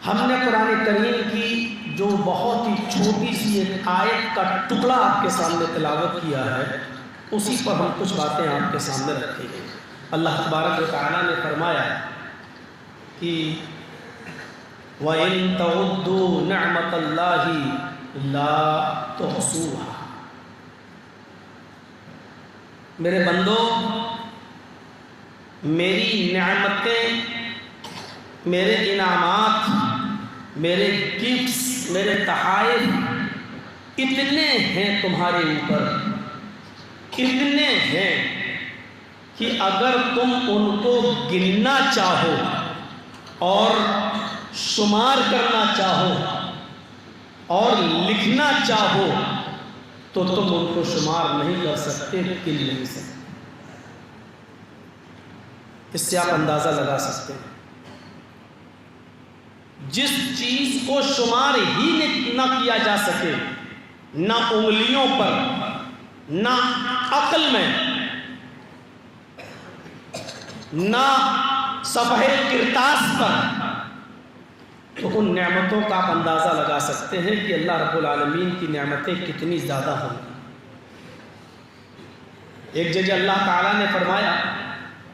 ہم نے قرآن کریم کی جو بہت ہی چھوٹی سی ایک آیت کا ٹکڑا آپ کے سامنے تلاوت کیا ہے، اسی پر ہم کچھ باتیں آپ کے سامنے رکھیں گے۔ اللہ تبارک و تعالیٰ نے فرمایا کہ وَإِن تَعُدُّوا نِعْمَتَ اللَّهِ لَا تُحْصُوهَا۔ میرے بندو، میری نعمتیں، میرے انعامات، میرے گفٹس، میرے تحائف اتنے ہیں تمہارے اوپر، اتنے ہیں کہ اگر تم ان کو گننا چاہو اور شمار کرنا چاہو اور لکھنا چاہو تو تم ان کو شمار نہیں کر سکتے، گن نہیں سکتے۔ اس سے آپ اندازہ لگا سکتے ہیں جس چیز کو شمار ہی نہ کیا جا سکے، نہ انگلیوں پر، نہ عقل میں، نہ صفحے کرتاس پر، تو ان نعمتوں کا آپ اندازہ لگا سکتے ہیں کہ اللہ رب العالمین کی نعمتیں کتنی زیادہ ہوں۔ ایک جگہ اللہ تعالیٰ نے فرمایا،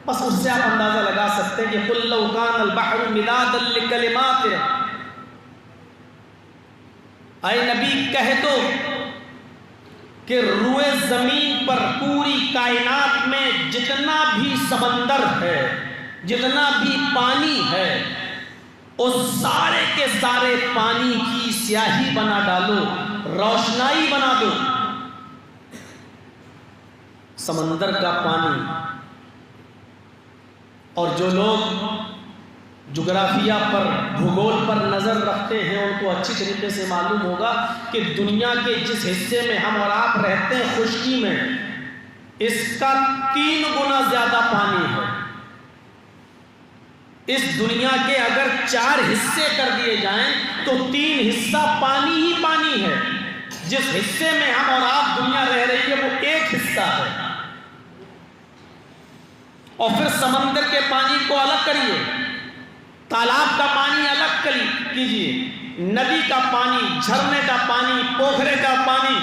بس اس سے آپ اندازہ لگا سکتے ہیں کہ قُلْ لَوْ كَانَ الْبَحْرُ مِدَادًا لِكَلِمَاتِهِ، اے نبی کہہ دو کہ روئے زمین پر پوری کائنات میں جتنا بھی سمندر ہے، جتنا بھی پانی ہے، اس سارے کے سارے پانی کی سیاہی بنا ڈالو، روشنائی بنا دو۔ سمندر کا پانی، اور جو لوگ جغرافیہ پر، بھگول پر نظر رکھتے ہیں، ان کو اچھی طریقے سے معلوم ہوگا کہ دنیا کے جس حصے میں ہم اور آپ رہتے ہیں، خشکی میں، اس کا 3 گنا زیادہ پانی ہے۔ اس دنیا کے اگر 4 حصے کر دیے جائیں تو 3 حصہ پانی ہی پانی ہے۔ جس حصے میں ہم اور آپ دنیا رہ رہی ہے وہ 1 حصہ ہے۔ اور پھر سمندر کے پانی کو الگ کریے، تالاب کا پانی الگ کیجیے، ندی کا پانی، جھرنے کا پانی، پوکھرے کا پانی،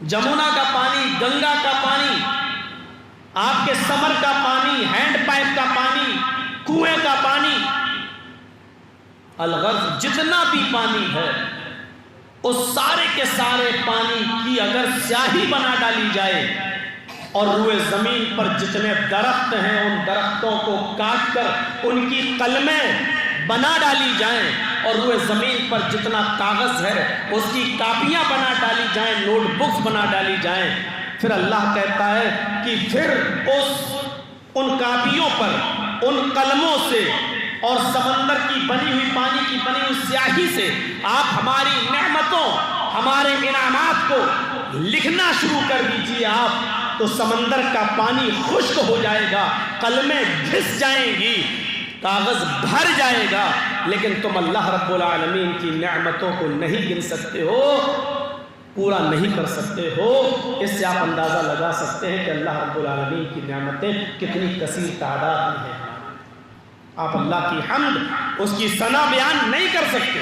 جمنا کا پانی، گنگا کا پانی، آپ کے سمر کا پانی، ہینڈ پائپ کا پانی، کنویں کا پانی، الغرض جتنا بھی پانی ہے، اس سارے کے سارے پانی کی اگر سیاہی بنا ڈالی جائے اور روئے زمین پر جتنے درخت ہیں ان درختوں کو کاٹ کر ان کی قلمیں بنا ڈالی جائیں، اور روئے زمین پر جتنا کاغذ ہے اس کی کاپیاں بنا ڈالی جائیں، نوٹ بکس بنا ڈالی جائیں، پھر اللہ کہتا ہے کہ پھر ان کاپیوں پر، ان قلموں سے اور سمندر کی بنی ہوئی، پانی کی بنی ہوئی سیاہی سے آپ ہماری نعمتوں، ہمارے انعامات کو لکھنا شروع کر دیجیے آپ، تو سمندر کا پانی خشک ہو جائے گا، قلمیں گھس جائیں گی، کاغذ بھر جائے گا، لیکن تم اللہ رب العالمین کی نعمتوں کو نہیں گن سکتے ہو، پورا نہیں کر سکتے ہو۔ اس سے آپ اندازہ لگا سکتے ہیں کہ اللہ رب العالمین کی نعمتیں کتنی کثیر تعداد میں ہیں۔ آپ اللہ کی حمد، اس کی ثنا بیان نہیں کر سکتے۔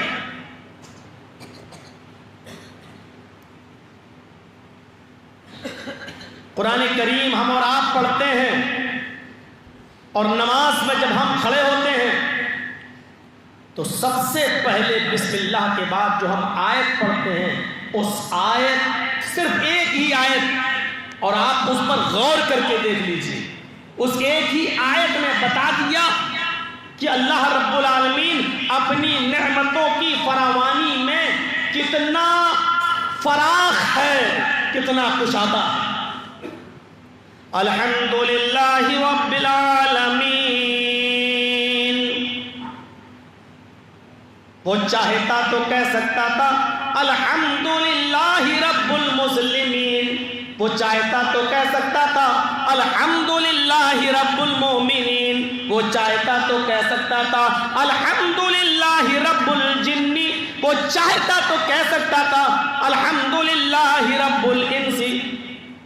قرآن کریم ہم اور آپ پڑھتے ہیں، اور نماز میں جب ہم کھڑے ہوتے ہیں تو سب سے پہلے بسم اللہ کے بعد جو ہم آیت پڑھتے ہیں، اس آیت، صرف ایک ہی آیت، اور آپ اس پر غور کر کے دیکھ لیجیے، اس ایک ہی آیت میں بتا دیا کہ اللہ رب العالمین اپنی نعمتوں کی فراوانی میں کتنا فراخ ہے، کتنا کشادہ ہے۔ الحمدللہ رب العالمین، وہ چاہتا تو کہہ سکتا تھا الحمدللہ رب المسلمین، وہ چاہتا تو کہہ سکتا تھا الحمدللہ رب المومنین، وہ چاہتا تو کہہ سکتا تھا الحمدللہ رب الجن، وہ چاہتا تو کہہ سکتا تھا الحمدللہ رب الانس،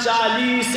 40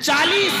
40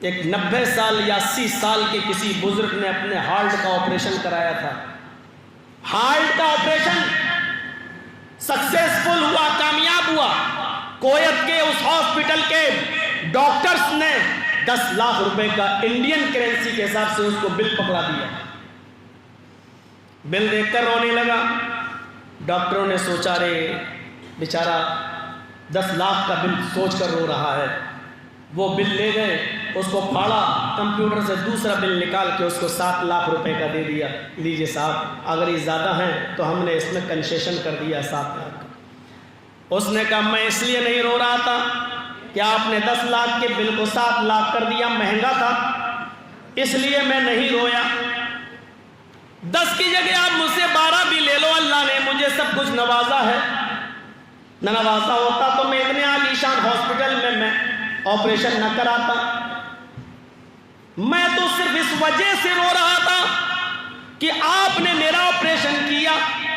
ایک 90 سال یا 80 سال کے کسی بزرگ نے اپنے ہارٹ کا آپریشن کرایا تھا. ہارٹ کا آپریشن سکسیسفل ہوا، کامیاب ہوا. کویت کے اس ہاسپٹل کے ڈاکٹرز نے 10 لاکھ روپے کا انڈین کرنسی کے حساب سے اس کو بل پکڑا دیا. بل دیکھ کر رونے لگا. ڈاکٹروں نے سوچا رے بیچارہ 10 لاکھ کا بل سوچ کر رو رہا ہے. وہ بل لے گئے، اس کو پھاڑا، کمپیوٹر سے دوسرا بل نکال کے اس کو 7 لاکھ روپے کا دے دیا. لیجئے صاحب، اگر یہ زیادہ ہیں تو ہم نے اس میں کنسیشن کر دیا 7 لاکھ کا. اس نے کہا میں اس لیے نہیں رو رہا تھا کہ آپ نے 10 لاکھ کے بل کو 7 لاکھ کر دیا، مہنگا تھا اس لیے میں نہیں رویا. 10 کی جگہ آپ مجھ سے 12 بھی لے لو، اللہ نے مجھے سب کچھ نوازا ہے. نہ نوازا ہوتا تو میں اتنے عالیشان ہاسپٹل میں آپریشن نہ کراتا. میں تو صرف اس وجہ سے رو رہا تھا کہ آپ نے میرا آپریشن کیا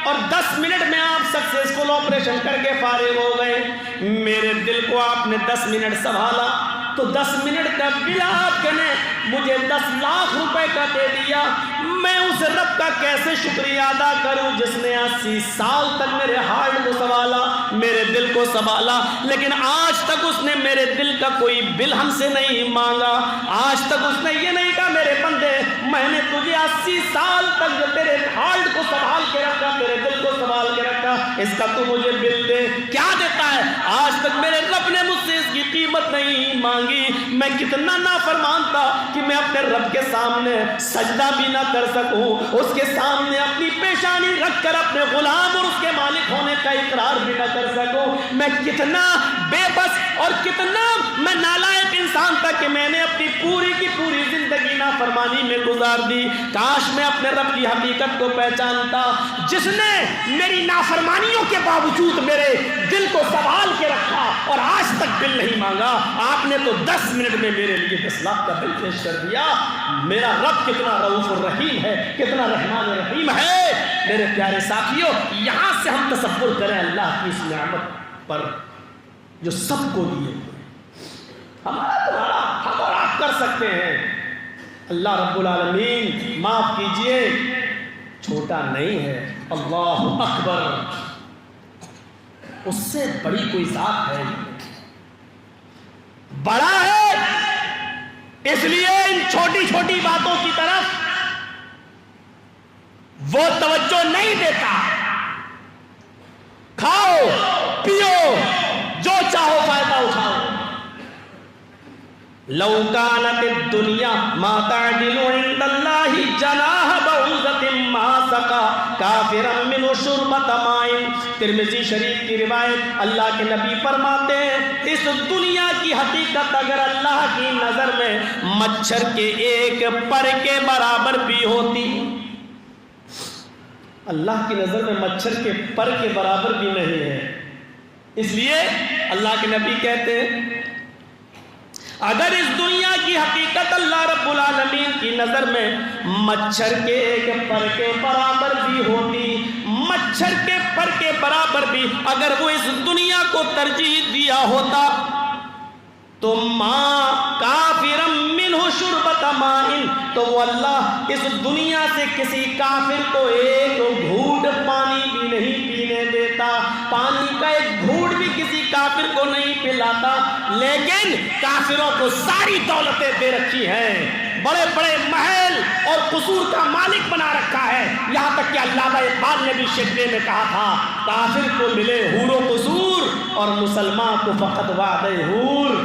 اور 10 منٹ میں آپ سکسیسفل آپریشن کر کے فارغ ہو گئے. میرے دل کو آپ نے 10 منٹ سنبھالا تو 10 منٹ کا بل آپ نے مجھے 10 لاکھ روپے کا دے دیا. میں اس رب کا کیسے شکریہ ادا کروں جس نے 80 سال تک میرے ہارٹ کو سنبھالا، میرے دل کو سنبھالا، لیکن آج تک اس نے میرے دل کا کوئی بل ہم سے نہیں مانگا. آج تک اس نے یہ نہیں کہا میرے بندے میں نے تجھے 80 سال تک جو تیرے ہارٹ کو سنبھال کے رکھا، تیرے دل کو سنبھال کے رکھا، اس کا تو مجھے بل دے. کیا دیتا ہے؟ آج تک میرے رب نے مجھ سے اس کی قیمت نہیں مانگی. میں کتنا نافرمان تھا کہ میں اپنے رب کے سامنے سجدہ بھی نہ کر سکوں، اس کے سامنے اپنی پیشانی رکھ کر اپنے غلام اور اس کے مالک ہونے کا اقرار بھی نہ کر سکوں. میں کتنا بے بس اور کتنا میں نالائق انسان تھا کہ میں نے اپنی پوری کی پوری زندگی نافرمانی میں گزار دی. کاش میں اپنے رب کی حقیقت کو پہچانتا جس نے میری نافرمانیوں کے باوجود میرے دل کو سنبھال کے رکھا اور آج تک بل نہیں مانگا. آپ نے تو 10 منٹ میں میرے لیے 10 لاکھ کا بل پیش کر دیا. میرا رب کتنا رؤوف الرحیم ہے، کتنا رحمان الرحیم ہے. میرے پیارے ساتھیوں، یہاں سے ہم تصور کریں اللہ کی اس نعمت پر جو سب کو دیے ہمارا تمہارا ہم اور آپ کر سکتے ہیں. اللہ رب العالمین معاف کیجئے چھوٹا نہیں ہے. اللہ اکبر، اس سے بڑی کوئی ذات ہے؟ بڑا ہے، اس لیے ان چھوٹی چھوٹی باتوں کی طرف وہ توجہ نہیں دیتا. کھاؤ پیو جو چاہو فائدہ اٹھاؤ. لو كانت الدنيا ما تعدل عند الله جناح بعوضة ما سقى كافرا منه شربة ماء. ترمذی شریف کی روایت، اللہ کے نبی فرماتے ہیں اس دنیا کی حقیقت اگر اللہ کی نظر میں مچھر کے ایک پر کے برابر بھی ہوتی، اللہ کی نظر میں مچھر کے پر کے برابر بھی نہیں ہے. اس لیے اللہ کے نبی کہتے ہیں اگر اس دنیا کی حقیقت اللہ رب العالمین کی نظر میں مچھر کے ایک پر کے برابر بھی ہوتی، مچھر کے پر کے برابر بھی اگر وہ اس دنیا کو ترجیح دیا ہوتا تو ماں کافرم منہ شربت مائن، تو وہ اللہ اس دنیا سے کسی کافر کو ایک گھونٹ پانی بھی نہیں پینے دیتا، پانی کا ایک گھونٹ بھی کسی کافر کو نہیں پلاتا. لیکن کافروں کو ساری دولتیں دے رکھی ہیں، بڑے بڑے محل اور قصور کا مالک بنا رکھا ہے. یہاں تک کہ علامہ اقبال نے بھی شعر میں کہا تھا کافر کو ملے حور و قصور اور مسلمان کو فقط وعدہ حور.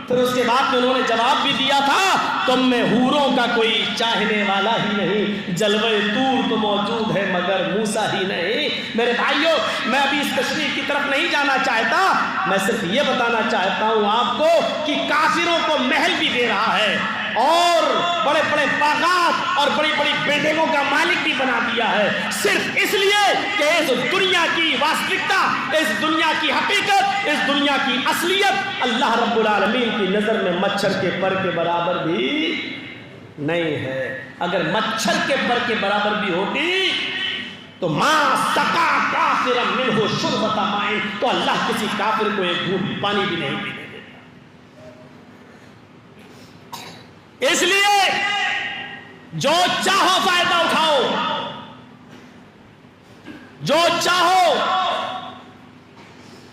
پھر اس کے بعد میں انہوں نے جواب بھی دیا تھا تم میں حوروں کا کوئی چاہنے والا ہی نہیں، جلوہ طور تو موجود ہے مگر موسیٰ ہی نہیں. میرے بھائیوں، میں ابھی اس تشریح کی طرف نہیں جانا چاہتا، میں صرف یہ بتانا چاہتا ہوں آپ کو کہ کافروں کو محل بھی دے رہا ہے اور بڑے بڑے باغات اور بڑی بڑی بلڈنگوں کا مالک بھی بنا دیا ہے، صرف اس لیے کہ اس دنیا کی واستوکتا، اس دنیا کی حقیقت، اس دنیا کی اصلیت اللہ رب العالمین کی نظر میں مچھر کے پر کے برابر بھی نہیں ہے. اگر مچھر کے پر کے برابر بھی ہوتی تو ماں سقا کافرا منہ شربۃ ماء، تو اللہ کسی کافر کو ایک گھونٹ پانی بھی نہیں پینے دیتا. اس لیے جو چاہو فائدہ اٹھاؤ، جو چاہو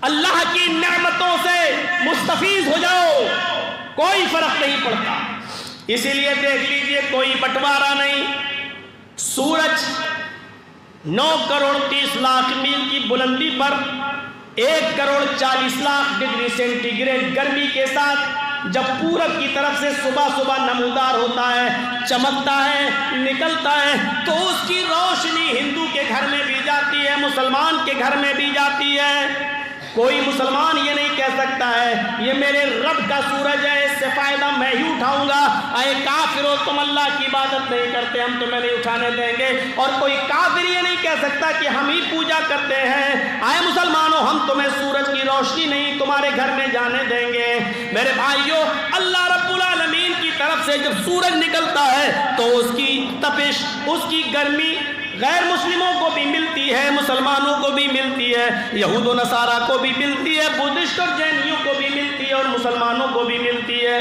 اللہ کی نعمتوں سے مستفیض ہو جاؤ، کوئی فرق نہیں پڑتا۔ اسی لیے دیکھ لیجئے کوئی بٹوارا نہیں، سورج 9 کروڑ 30 لاکھ میل کی بلندی پر 1 crore 40 lakh degree centigrade گرمی کے ساتھ جب پورب کی طرف سے صبح صبح نمودار ہوتا ہے، چمکتا ہے، نکلتا ہے، تو اس کی روشنی ہندو کے گھر میں بھی جاتی ہے، مسلمان کے گھر میں بھی جاتی ہے۔ کوئی مسلمان یہ نہیں کہہ سکتا ہے یہ میرے رب کا سورج ہے، اس سے فائدہ میں ہی اٹھاؤں گا۔ اے کافرو، تم اللہ کی عبادت نہیں کرتے، ہم تمہیں نہیں اٹھانے دیں گے۔ اور کوئی کافر یہ نہیں کہہ سکتا کہ ہم ہی پوجا کرتے ہیں، اے مسلمانوں ہم تمہیں سورج کی روشنی نہیں تمہارے گھر میں جانے دیں گے۔ میرے بھائیوں، اللہ رب العالمین کی طرف سے جب سورج نکلتا ہے تو اس کی تپش، اس کی گرمی غیر مسلموں کو بھی ملتی ہے، مسلمانوں کو بھی ملتی ہے، یہود و نصارہ کو بھی ملتی ہے، بدھسٹ اور جینیوں کو بھی ملتی ہے، اور مسلمانوں کو بھی ملتی ہے۔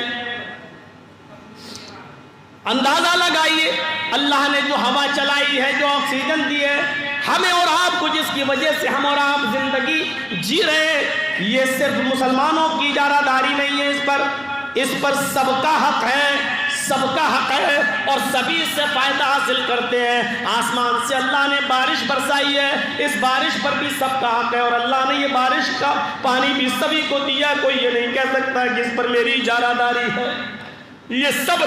اندازہ لگائیے اللہ نے جو ہوا چلائی ہے، جو آکسیجن دی ہے ہمیں اور آپ کو، جس کی وجہ سے ہم اور آپ زندگی جی رہے ہیں، یہ صرف مسلمانوں کی اجارہ داری نہیں ہے، اس پر سب کا حق ہے، سب کا حق ہے، اور سبھی اس سے فائدہ حاصل کرتے ہیں۔ آسمان سے اللہ نے بارش برسائی ہے، اس بارش پر بھی سب کا حق ہے، اور اللہ نے یہ بارش کا پانی بھی سبھی کو دیا۔ کوئی یہ نہیں کہہ سکتا کہ اس پر میری اجارہ داری ہے، یہ سب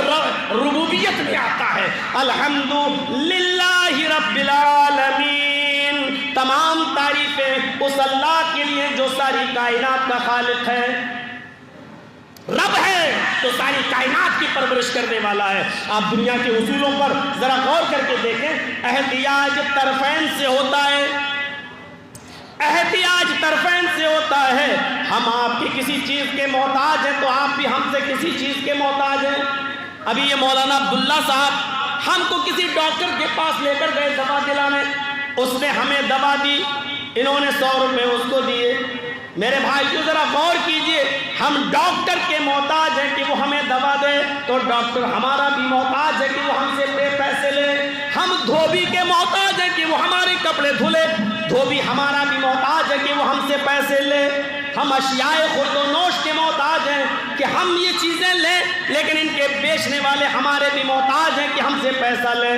ربوبیت میں آتا ہے۔ الحمدللہ رب العالمین، تمام تعریفیں اس اللہ کے لیے جو ساری کائنات کا خالق ہے، رب ہے تو ساری کائنات کی پرورش کرنے والا ہے۔ آپ دنیا کے اصولوں پر ذرا غور کر کے دیکھیں، احتیاج طرفین سے ہوتا ہے، احتیاج طرفین سے ہوتا ہے۔ ہم آپ کی کسی چیز کے محتاج ہیں تو آپ بھی ہم سے کسی چیز کے محتاج ہیں۔ ابھی یہ مولانا عبداللہ صاحب ہم کو کسی ڈاکٹر کے پاس لے کر گئے دوا دلانے، اس نے ہمیں دوا دی، انہوں نے 100 روپے اس کو دیے۔ میرے بھائیو ذرا غور کیجئے، ہم ڈاکٹر کے محتاج ہیں کہ وہ ہمیں دوا دے، تو ڈاکٹر ہمارا بھی محتاج ہے کہ وہ ہم سے پیسے لے۔ ہم دھوبی کے محتاج ہیں کہ وہ ہمارے کپڑے دھلے، دھوبی ہمارا بھی محتاج ہے کہ وہ ہم سے پیسے لے۔ ہم اشیاء خورد و نوش کے محتاج ہیں کہ ہم یہ چیزیں لیں، لیکن ان کے بیچنے والے ہمارے بھی محتاج ہیں کہ ہم سے پیسہ لیں۔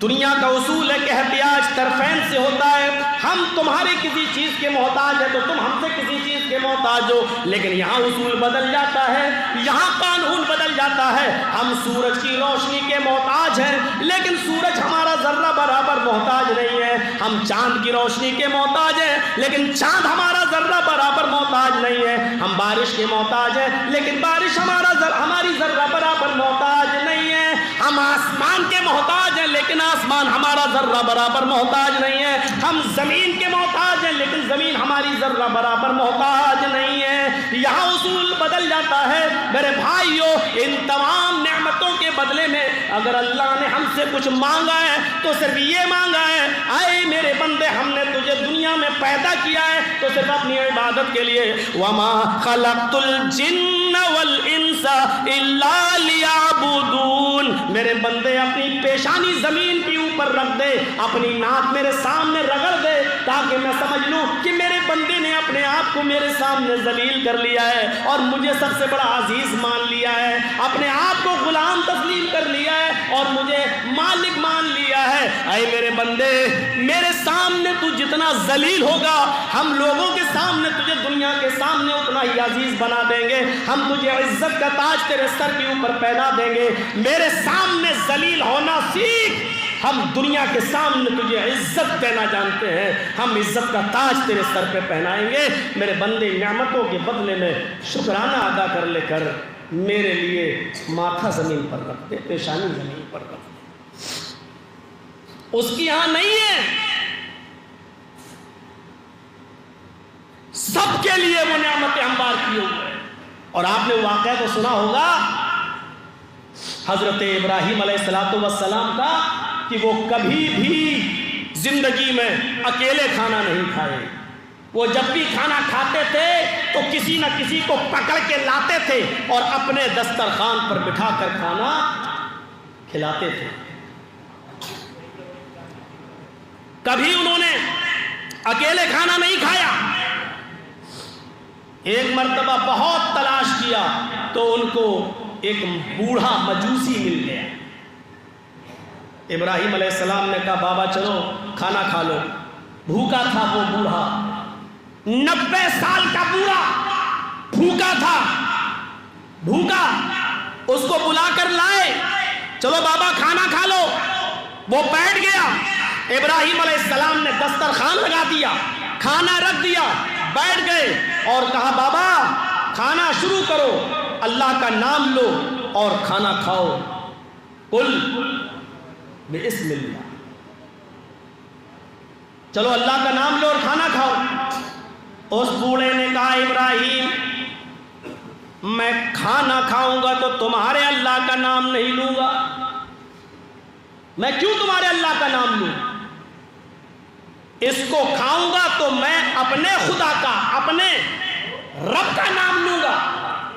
دنیا کا اصول ہے کہ احتیاج طرفین سے ہوتا ہے، ہم تمہاری کسی چیز کے محتاج ہیں تو تم ہم سے کسی چیز کے محتاج ہو، لیکن یہاں اصول بدل جاتا ہے، یہاں قانون بدل جاتا ہے۔ ہم سورج کی روشنی کے محتاج ہیں، لیکن سورج ہمارا ذرہ برابر محتاج نہیں ہے۔ ہم چاند کی روشنی کے محتاج ہیں، لیکن چاند ہمارا ذرہ برابر محتاج نہیں ہے۔ ہم بارش کے محتاج ہیں، لیکن بارش ہماری ذرہ برابر محتاج نہیں ہے۔ ہم آسمان کے محتاج ہیں، لیکن آسمان ہمارا ذرہ برابر محتاج نہیں ہے۔ ہم زمین کے محتاج ہیں، لیکن زمین ہماری ذرہ برابر محتاج نہیں ہے۔ یہاں اصول بدل جاتا ہے۔ میرے بھائیو، ان تمام نعمتوں کے بدلے میں اگر اللہ نے ہم سے کچھ مانگا ہے تو صرف یہ مانگا ہے، اے میرے بندے ہم نے تجھے دنیا میں پیدا کیا ہے تو صرف اپنی عبادت کے لیے، وَمَا خَلَقْتُ الْجِنَّ وَالْإِنسَ إِلَّا لِيَعْبُدُونَ۔ میرے بندے اپنی پیشانی زمین کے اوپر رکھ دے، اپنی ناک میرے سامنے رگڑ دے، تاکہ میں سمجھ لوں کہ میرے بندے نے اپنے آپ کو میرے سامنے ذلیل کر لیا ہے اور مجھے سب سے بڑا عزیز مان لیا ہے، اپنے آپ کو غلام تسلیم کر لیا ہے اور مجھے مالک مان لیا ہے۔ اے میرے بندے، میرے سامنے تو جتنا ذلیل ہوگا، ہم لوگوں کے سامنے تجھے دنیا کے سامنے اتنا ہی عزیز بنا دیں گے۔ ہم تجھے عزت کا تاج تیرے سر کے اوپر پہنا دیں گے۔ میرے سامنے ذلیل ہونا سیکھ، ہم دنیا کے سامنے تجھے عزت دینا جانتے ہیں، ہم عزت کا تاج تیرے سر پہ پہنائیں گے۔ میرے بندے نعمتوں کے بدلے میں شکرانہ ادا کر لے کر میرے لیے ماتھا زمین پر رکھ دے، پیشانی زمین پر رکھ دے۔ اس کی یہاں نہیں ہے، سب کے لیے وہ نعمتیں ہموار کیے ہوئے ہیں۔ اور آپ نے واقعہ تو سنا ہوگا حضرت ابراہیم علیہ السلام کا، کہ وہ کبھی بھی زندگی میں اکیلے کھانا نہیں کھائے۔ وہ جب بھی کھانا کھاتے تھے تو کسی نہ کسی کو پکڑ کے لاتے تھے اور اپنے دسترخوان پر بٹھا کر کھانا کھلاتے تھے. کبھی انہوں نے اکیلے کھانا نہیں کھایا. ایک مرتبہ بہت تلاش کیا تو ان کو ایک بوڑھا مجوسی مل گیا. ابراہیم علیہ السلام نے کہا بابا چلو کھانا کھا لو. بھوکا تھا وہ بوڑھا, 90 سال کا بوڑھا بھوکا تھا, بھوکا. اس کو بلا کر لائے, چلو بابا کھانا کھا لو. وہ بیٹھ گیا. ابراہیم علیہ السلام نے دسترخوان لگا دیا, کھانا رکھ دیا, بیٹھ گئے اور کہا بابا کھانا شروع کرو, اللہ کا نام لو اور کھانا کھاؤ. قل بسم اللہ, چلو اللہ کا نام لو اور کھانا کھاؤ. اس بوڑھے نے کہا ابراہیم میں کھانا کھاؤں گا تو تمہارے اللہ کا نام نہیں لوں گا. میں کیوں تمہارے اللہ کا نام لوں؟ اس کو کھاؤں گا تو میں اپنے خدا کا, اپنے رب کا نام لوں گا,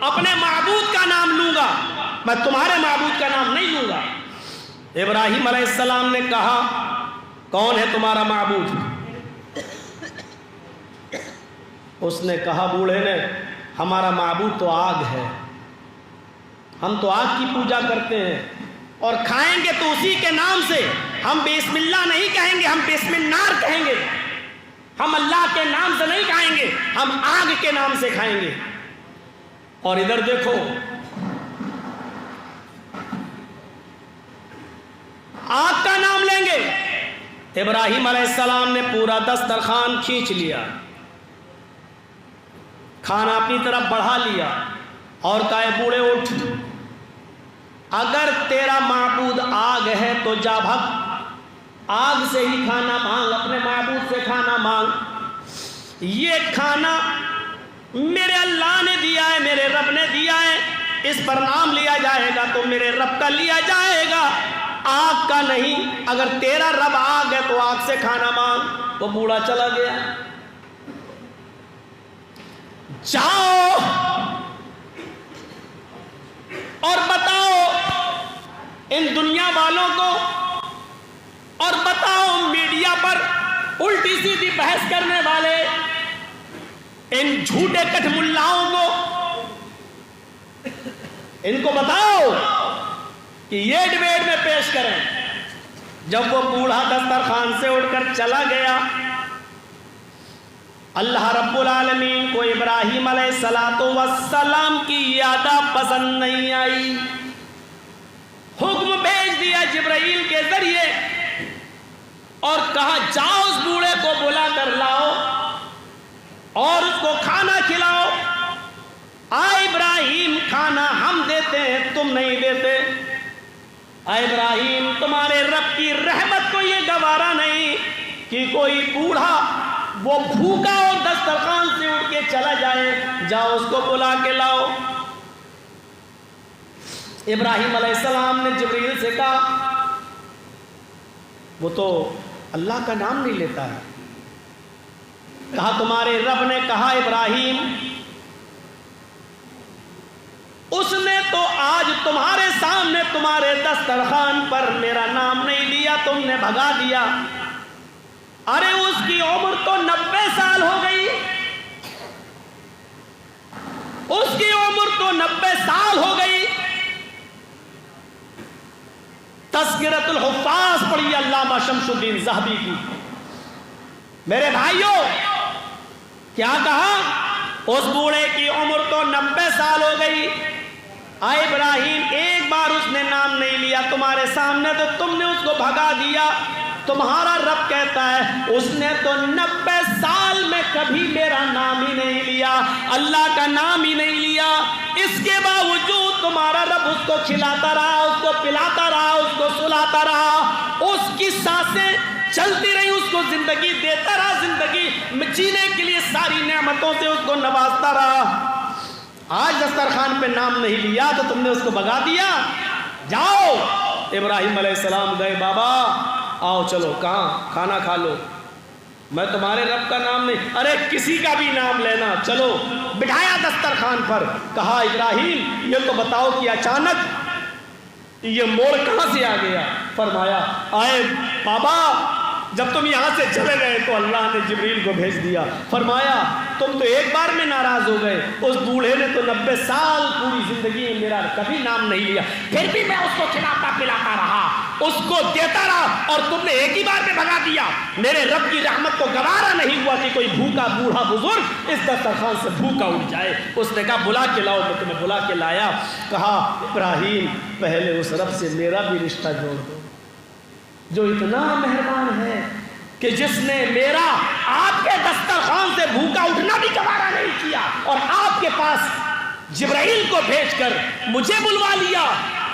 اپنے معبود کا نام لوں گا, میں تمہارے معبود کا نام نہیں لوں گا. ابراہیم علیہ السلام نے کہا کون ہے تمہارا معبود؟ اس نے کہا بوڑھے نے ہمارا معبود تو آگ ہے, ہم تو آگ کی پوجا کرتے ہیں اور کھائیں گے تو اسی کے نام سے. ہم بسم اللہ نہیں کہیں گے, ہم بسم النار کہیں گے. ہم اللہ کے نام سے نہیں کھائیں گے, ہم آگ کے نام سے کھائیں گے. اور ادھر دیکھو آگ کا نام لیں گے. ابراہیم علیہ السلام نے پورا دسترخوان کھینچ لیا, کھانا اپنی طرف بڑھا لیا اور کہے بوڑھے اٹھ, اگر تیرا معبود آگ ہے تو جا بھگ, آگ سے ہی کھانا مانگ, اپنے معبود سے کھانا مانگ. یہ کھانا میرے اللہ نے دیا ہے, میرے رب نے دیا ہے, اس پر نام لیا جائے گا تو میرے رب کا لیا جائے گا, آگ کا نہیں. اگر تیرا رب آگ ہے تو آگ سے کھانا مانگ. وہ بوڑھا چلا گیا. جاؤ اور بتاؤ ان دنیا والوں کو, اور بتاؤ میڈیا پر الٹی سیدھی بحث کرنے والے ان جھوٹے کٹ ملاؤں کو, ان کو بتاؤ کہ یہ ڈبیٹ میں پیش کریں. جب وہ بوڑھا دسترخوان سے اٹھ کر چلا گیا, اللہ رب العالمین کو ابراہیم علیہ السلام کی یادہ پسند نہیں آئی. حکم بھیج دیا جبرائیل کے ذریعے اور کہا جاؤ اس بوڑھے کو بلا کر لاؤ اور اس کو کھانا کھلاؤ. ابراہیم کھانا ہم دیتے ہیں تم نہیں دیتے. ابراہیم تمہارے رب کی رحمت کو یہ گوارا نہیں کہ کوئی بوڑھا وہ بھوکا اور دسترخوان سے اٹھ کے چلا جائے, جاؤ اس کو بلا کے لاؤ. ابراہیم علیہ السلام نے جبریل سے کہا وہ تو اللہ کا نام نہیں لیتا ہے. کہا تمہارے رب نے کہا ابراہیم اس نے تو آج تمہارے سامنے تمہارے دسترخوان پر میرا نام نہیں لیا, تم نے بھگا دیا. ارے اس کی عمر تو 90 سال ہو گئی, اس کی عمر تو 90 سال ہو گئی. تذکرۃ الحفاظ پڑھی علامہ شمس الدین ذہبی کی. میرے بھائیوں کیا کہا, اس بوڑھے کی عمر تو 90 سال ہو گئی. آئے ابراہیم ایک بار اس نے نام نہیں لیا تمہارے سامنے تو تم نے اس کو بھگا دیا. تمہارا رب کہتا ہے اس نے تو 90 سال میں کبھی میرا نام ہی نہیں لیا, اللہ کا نام ہی نہیں لیا. اس کے باوجود تمہارا رب اس کو کھلاتا رہا, اس کو پلاتا رہا, اس کو سلاتا رہا, اس کی سانسیں چلتی رہی, اس کو زندگی دیتا رہا, زندگی جینے کے لیے ساری نعمتوں سے اس کو نوازتا رہا. آج دسترخوان پہ نام نہیں لیا تو تم نے اس کو بھگا دیا. جاؤ. ابراہیم علیہ السلام گئے, بابا آؤ چلو کہاں کھانا کھا لو. میں تمہارے رب کا نام نہیں، ارے کسی کا بھی نام لینا، چلو بٹھایا دسترخوان پر، کہا ابراہیم یہ تو بتاؤ کہ اچانک یہ موڑ کہاں سے آ گیا؟ فرمایا آئے بابا جب تم یہاں سے چلے گئے تو اللہ نے جبریل کو بھیج دیا، فرمایا تم تو ایک بار میں ناراض ہو گئے، اس بوڑھے نے تو 90 سال پوری زندگی میں میرا کبھی نام نہیں لیا، پھر بھی میں اس کو کھلاتا پلاتا رہا، اس کو دیتا رہا، اور تم نے ایک ہی بار میں بھگا دیا۔ میرے رب کی رحمت کو گوارا نہیں ہوا کہ کوئی بھوکا بوڑھا بزرگ اس دسترخوان سے بھوکا اٹھ جائے۔ اس نے کہا بلا کے لاؤ، میں تمہیں بلا کے لایا۔ کہا ابراہیم پہلے اس رب سے میرا بھی رشتہ جوڑ دو جو اتنا مہربان ہے کہ جس نے میرا آپ کے دسترخوان سے بھوکا اٹھنا بھی گوارا نہیں کیا اور آپ کے پاس جبرائیل کو بھیج کر مجھے بلوا لیا،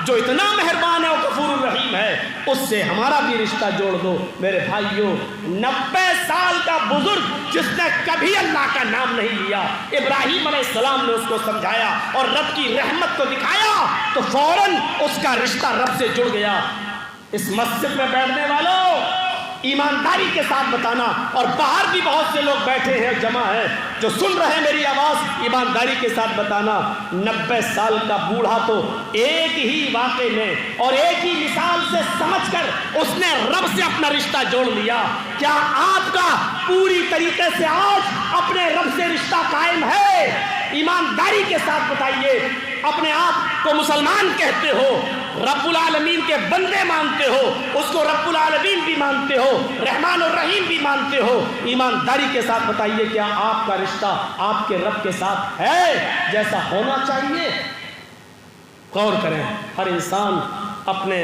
جو اتنا مہربان ہے اور غفور الرحیم ہے، اس سے ہمارا بھی رشتہ جوڑ دو۔ میرے بھائیوں 90 سال کا بزرگ جس نے کبھی اللہ کا نام نہیں لیا، ابراہیم علیہ السلام نے اس کو سمجھایا اور رب کی رحمت کو دکھایا تو فوراً اس کا رشتہ رب سے جڑ گیا۔ اس مسجد میں بیٹھنے والوں ایمانداری کے ساتھ بتانا، اور باہر بھی بہت سے لوگ بیٹھے ہیں جمع ہیں جو سن رہے ہیں میری آواز، ایمانداری کے ساتھ بتانا 90 سال کا بوڑھا تو ایک ہی واقعے میں اور ایک ہی مثال سے سمجھ کر اس نے رب سے اپنا رشتہ جوڑ لیا۔ کیا آپ کا پوری طریقے سے آج اپنے رب سے رشتہ قائم ہے؟ ایمانداری کے ساتھ بتائیے، اپنے آپ کو مسلمان کہتے ہو، رب العالمین کے بندے مانتے ہو، اس کو رب العالمین بھی مانتے ہو، رحمان الرحیم بھی مانتے ہو، ایمانداری کے ساتھ بتائیے کیا آپ کا رشتہ آپ کے رب کے ساتھ ہے جیسا ہونا چاہیے؟ غور کریں، ہر انسان اپنے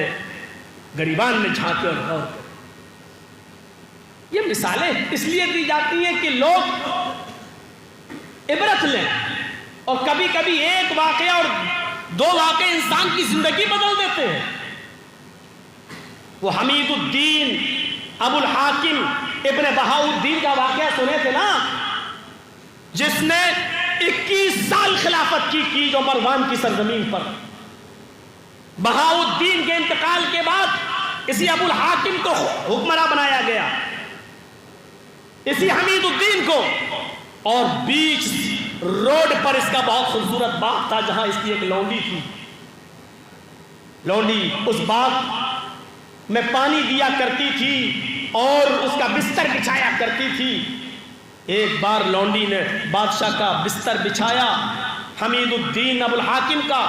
گریبان میں جھانکے اور غور کریں۔ یہ مثالیں اس لیے دی جاتی ہیں کہ لوگ عبرت لیں، اور کبھی کبھی ایک واقعہ اور 2 واقعے انسان کی زندگی بدل دیتے ہیں۔ وہ حمید الدین ابو الحاکم ابن بہاؤالدین کا واقعہ سنے تھے نا، جس نے 21 سال خلافت کی جو مروان کی سرزمین پر۔ بہاؤالدین کے انتقال کے بعد اسی ابو الحاکم کو حکمراں بنایا گیا، اسی حمید الدین کو، اور بیچ روڈ پر اس کا بہت خوبصورت باغ تھا جہاں اس کی ایک لونڈی تھی۔ لونڈی اس باغ میں پانی دیا کرتی تھی اور اس کا بستر بچھایا کرتی تھی۔ ایک بار لونڈی نے بادشاہ کا بستر بچھایا، حمید الدین ابو الحاکم کا،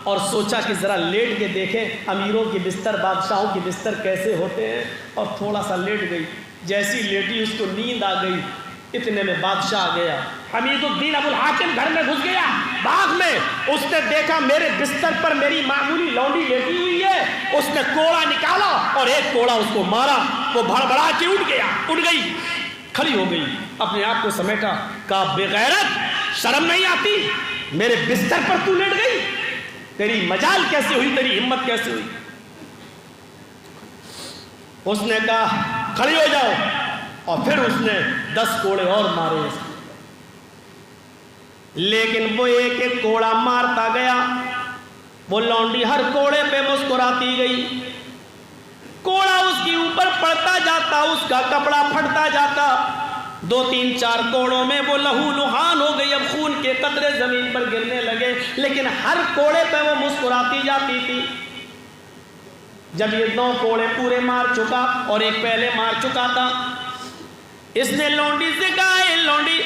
اور سوچا کہ ذرا لیٹ کے دیکھیں امیروں کے بستر، بادشاہوں کے بستر کیسے ہوتے ہیں، اور تھوڑا سا لیٹ گئی۔ جیسی لیٹی اس کو نیند آ گئی، اتنے میں بادشاہ آ گیا۔ حمید الدین ابو الحاکم گھر میں گھس گیا، باغ میں اس نے دیکھا میرے بستر پر میری معمولی لونڈی لیٹی ہوئی ہے، اس نے کوڑا نکالا اور ایک کوڑا اس کو مارا، وہ بھڑبڑا کے اٹھ گئی، کھڑی ہو گئی، اپنے آپ کو سمیٹا، کہا بے غیرت، شرم نہیں آتی، میرے بستر پر تو لیٹ گئی، تیری مجال کیسے ہوئی، تیری ہمت کیسے ہوئی؟ اس نے کہا کھڑی ہو جاؤ، اور پھر اس نے 10 کوڑے اور مارے، لیکن وہ ایک ایک کوڑا مارتا گیا، وہ لونڈی ہر کوڑے پہ مسکراتی گئی، کوڑا اس کے اوپر پڑتا جاتا، اس کا کپڑا پھٹتا جاتا، 2 3 4 کوڑوں میں وہ لہو لہان ہو گئی، اب خون کے قطرے زمین پر گرنے لگے، لیکن ہر کوڑے پہ وہ مسکراتی جاتی تھی۔ جب یہ 9 کوڑے پورے مار چکا اور ایک پہلے مار چکا تھا، اس نے لونڈی سے کہا اے لونڈی،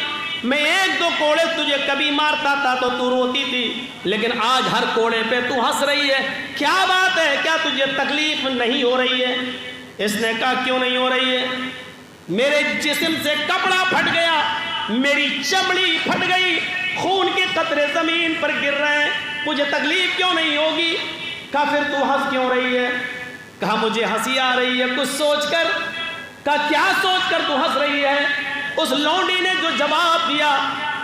میں 1 2 کوڑے تجھے کبھی مارتا تھا تو تو روتی تھی، لیکن آج ہر کوڑے پہ تو ہنس رہی ہے، کیا بات ہے، کیا تجھے تکلیف نہیں ہو رہی ہے؟ اس نے کہا کیوں نہیں ہو رہی ہے؟ میرے جسم سے کپڑا پھٹ گیا، میری چمڑی پھٹ گئی، خون کے قطرے زمین پر گر رہے ہیں، مجھے تکلیف کیوں نہیں ہوگی؟ کہا پھر تو ہنس کیوں رہی ہے؟ کہا مجھے ہنسی آ رہی ہے کچھ سوچ کر۔ کہا کیا سوچ کر تو ہنس رہی ہے؟ اس لونڈی نے جو جواب دیا،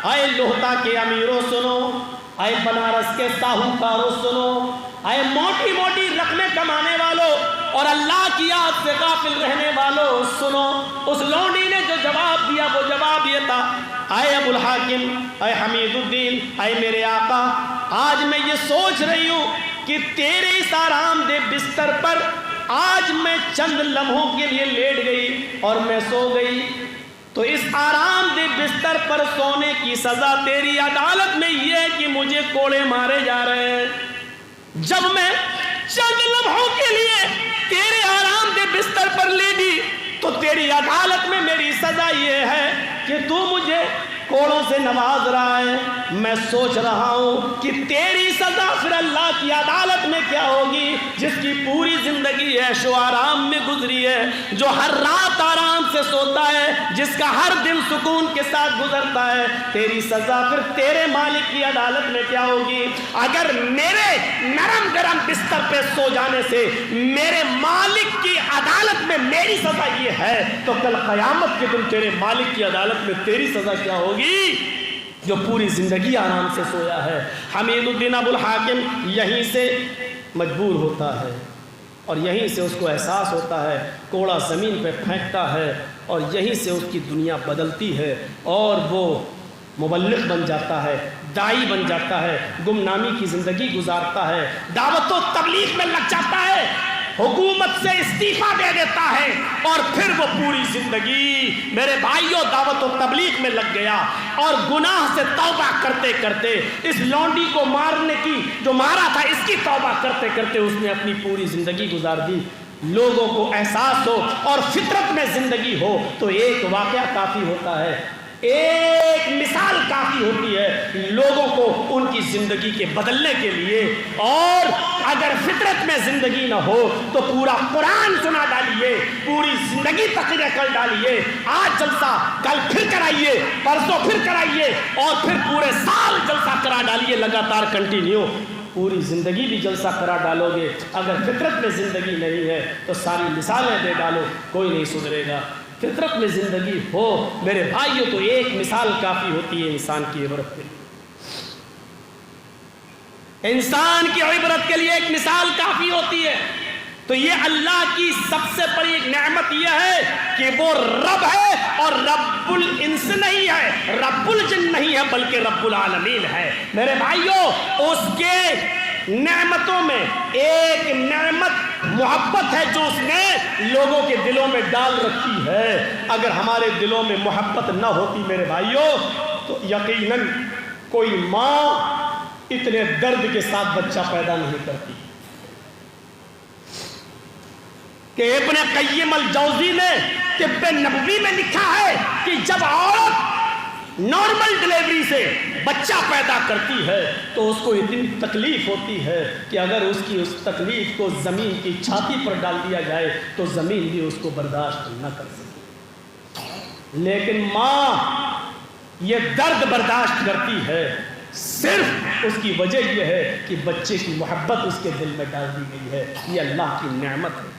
اے لوہتا کے امیروں سنو، اے بنارس کے ساہوکاروں سنو، اے موٹی موٹی رقمیں کمانے والوں اور اللہ کی یاد سے غافل رہنے والوں سنو۔ اس لونڈی نے جو جواب دیا وہ جواب یہ تھا، اے ابو الحاکم، اے حمید الدین، اے میرے آقا، آج میں یہ سوچ رہی ہوں کہ تیرے اس آرام دہ بستر پر آج میں چند لمحوں کے لیے لیٹ گئی اور میں سو گئی، تو اس آرام دہ بستر پر سونے کی سزا تیری عدالت میں یہ ہے کہ مجھے کوڑے مارے جا رہے ہیں. جب میں چند لمحوں کے لیے تیرے آرام دہ بستر پر لیٹی تو تیری عدالت میں میری سزا یہ ہے کہ تو مجھے کوڑوں سے نواز رہا ہے. میں سوچ رہا ہوں کہ تیری سزا پھر اللہ کی عدالت میں کیا ہوگی, جس کی پوری زندگی عیش و آرام میں گزری ہے, جو ہر رات آرام سے سوتا ہے, جس کا ہر دن سکون کے ساتھ گزرتا ہے. تیری سزا پھر تیرے مالک کی عدالت میں کیا ہوگی؟ اگر میرے نرم گرم بستر پہ سو جانے سے میرے مالک کی عدالت میں میری سزا یہ ہے, تو کل قیامت کے دن تیرے مالک کی عدالت میں تیری سزا کیا ہوگی جو پوری زندگی آرام سے سویا ہے. حمید الدین ابو الحاکم یہیں سے مجبور ہوتا ہے اور یہیں سے اس کو احساس ہوتا ہے, کوڑا زمین پہ پھینکتا ہے اور یہیں سے اس کی دنیا بدلتی ہے اور وہ مبلغ بن جاتا ہے, داعی بن جاتا ہے, گمنامی کی زندگی گزارتا ہے, دعوت و تبلیغ میں لگ جاتا ہے, حکومت سے استعفیٰ دے دیتا ہے اور پھر وہ پوری زندگی میرے بھائیوں دعوت و تبلیغ میں لگ گیا اور گناہ سے توبہ کرتے کرتے اس لونڈی کو مارنے کی جو مارا تھا اس کی توبہ کرتے کرتے اس نے اپنی پوری زندگی گزار دی. لوگوں کو احساس ہو اور فطرت میں زندگی ہو تو ایک واقعہ کافی ہوتا ہے, ایک مثال کافی ہوتی ہے لوگوں کو ان کی زندگی کے بدلنے کے لیے. اور اگر فطرت میں زندگی نہ ہو تو پورا قرآن سنا ڈالیے, پوری زندگی تقریر کر ڈالیے, آج جلسہ کل پھر کرائیے, پرسوں پھر کرائیے اور پھر پورے سال جلسہ کرا ڈالیے لگاتار کنٹینیو, پوری زندگی بھی جلسہ کرا ڈالو گے. اگر فطرت میں زندگی نہیں ہے تو ساری مثالیں دے ڈالو, کوئی نہیں سدھرے گا. فطرت میں زندگی ہو میرے بھائیوں تو ایک مثال کافی ہوتی ہے انسان کی عبرت کے لیے. انسان کی عبرت کے لیے ایک مثال کافی ہوتی ہے. تو یہ اللہ کی سب سے بڑی ایک نعمت یہ ہے کہ وہ رب ہے اور رب الانس نہیں ہے, رب الجن نہیں ہے, بلکہ رب العالمین ہے. میرے بھائیوں اس کے نعمتوں میں ایک نعمت محبت ہے جو اس نے لوگوں کے دلوں میں ڈال رکھی ہے. اگر ہمارے دلوں میں محبت نہ ہوتی میرے بھائیوں تو یقیناً کوئی ماں اتنے درد کے ساتھ بچہ پیدا نہیں کرتی. کہ ابن قیم الجوزی نے طب نبوی میں لکھا ہے کہ جب عورت نارمل ڈلیوری سے بچہ پیدا کرتی ہے تو اس کو اتنی تکلیف ہوتی ہے کہ اگر اس کی اس تکلیف کو زمین کی چھاتی پر ڈال دیا جائے تو زمین بھی اس کو برداشت نہ کر سکے. لیکن ماں یہ درد برداشت کرتی ہے, صرف اس کی وجہ یہ ہے کہ بچے کی محبت اس کے دل میں ڈال دی گئی ہے. یہ اللہ کی نعمت ہے.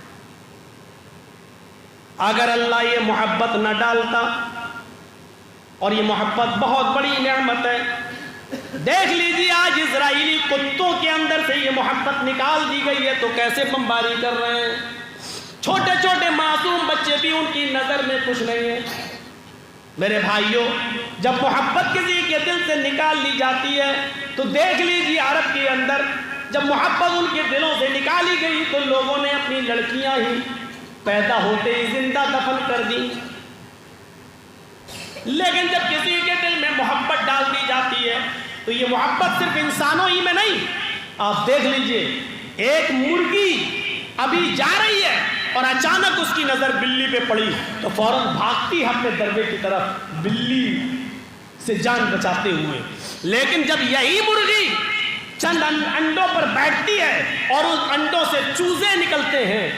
اگر اللہ یہ محبت نہ ڈالتا, اور یہ محبت بہت بڑی نعمت ہے, دیکھ لیجیے آج اسرائیلی کتوں کے اندر سے یہ محبت نکال دی گئی ہے تو کیسے بمباری کر رہے ہیں. چھوٹے چھوٹے معصوم بچے بھی ان کی نظر میں کچھ نہیں ہیں. میرے بھائیوں جب محبت کسی کے دل سے نکال لی جاتی ہے تو دیکھ لیجیے عرب کے اندر جب محبت ان کے دلوں سے نکالی گئی تو لوگوں نے اپنی لڑکیاں ہی پیدا ہوتے ہی زندہ دفن کر دی. لیکن جب کسی کے دل میں محبت ڈال دی جاتی ہے تو یہ محبت صرف انسانوں ہی میں نہیں. آپ دیکھ لیجئے ایک مرغی ابھی جا رہی ہے اور اچانک اس کی نظر بلی پہ پڑی تو فوراً بھاگتی ہے اپنے دربے کی طرف بلی سے جان بچاتے ہوئے. لیکن جب یہی مرغی چند انڈوں پر بیٹھتی ہے اور اس انڈوں سے چوزے نکلتے ہیں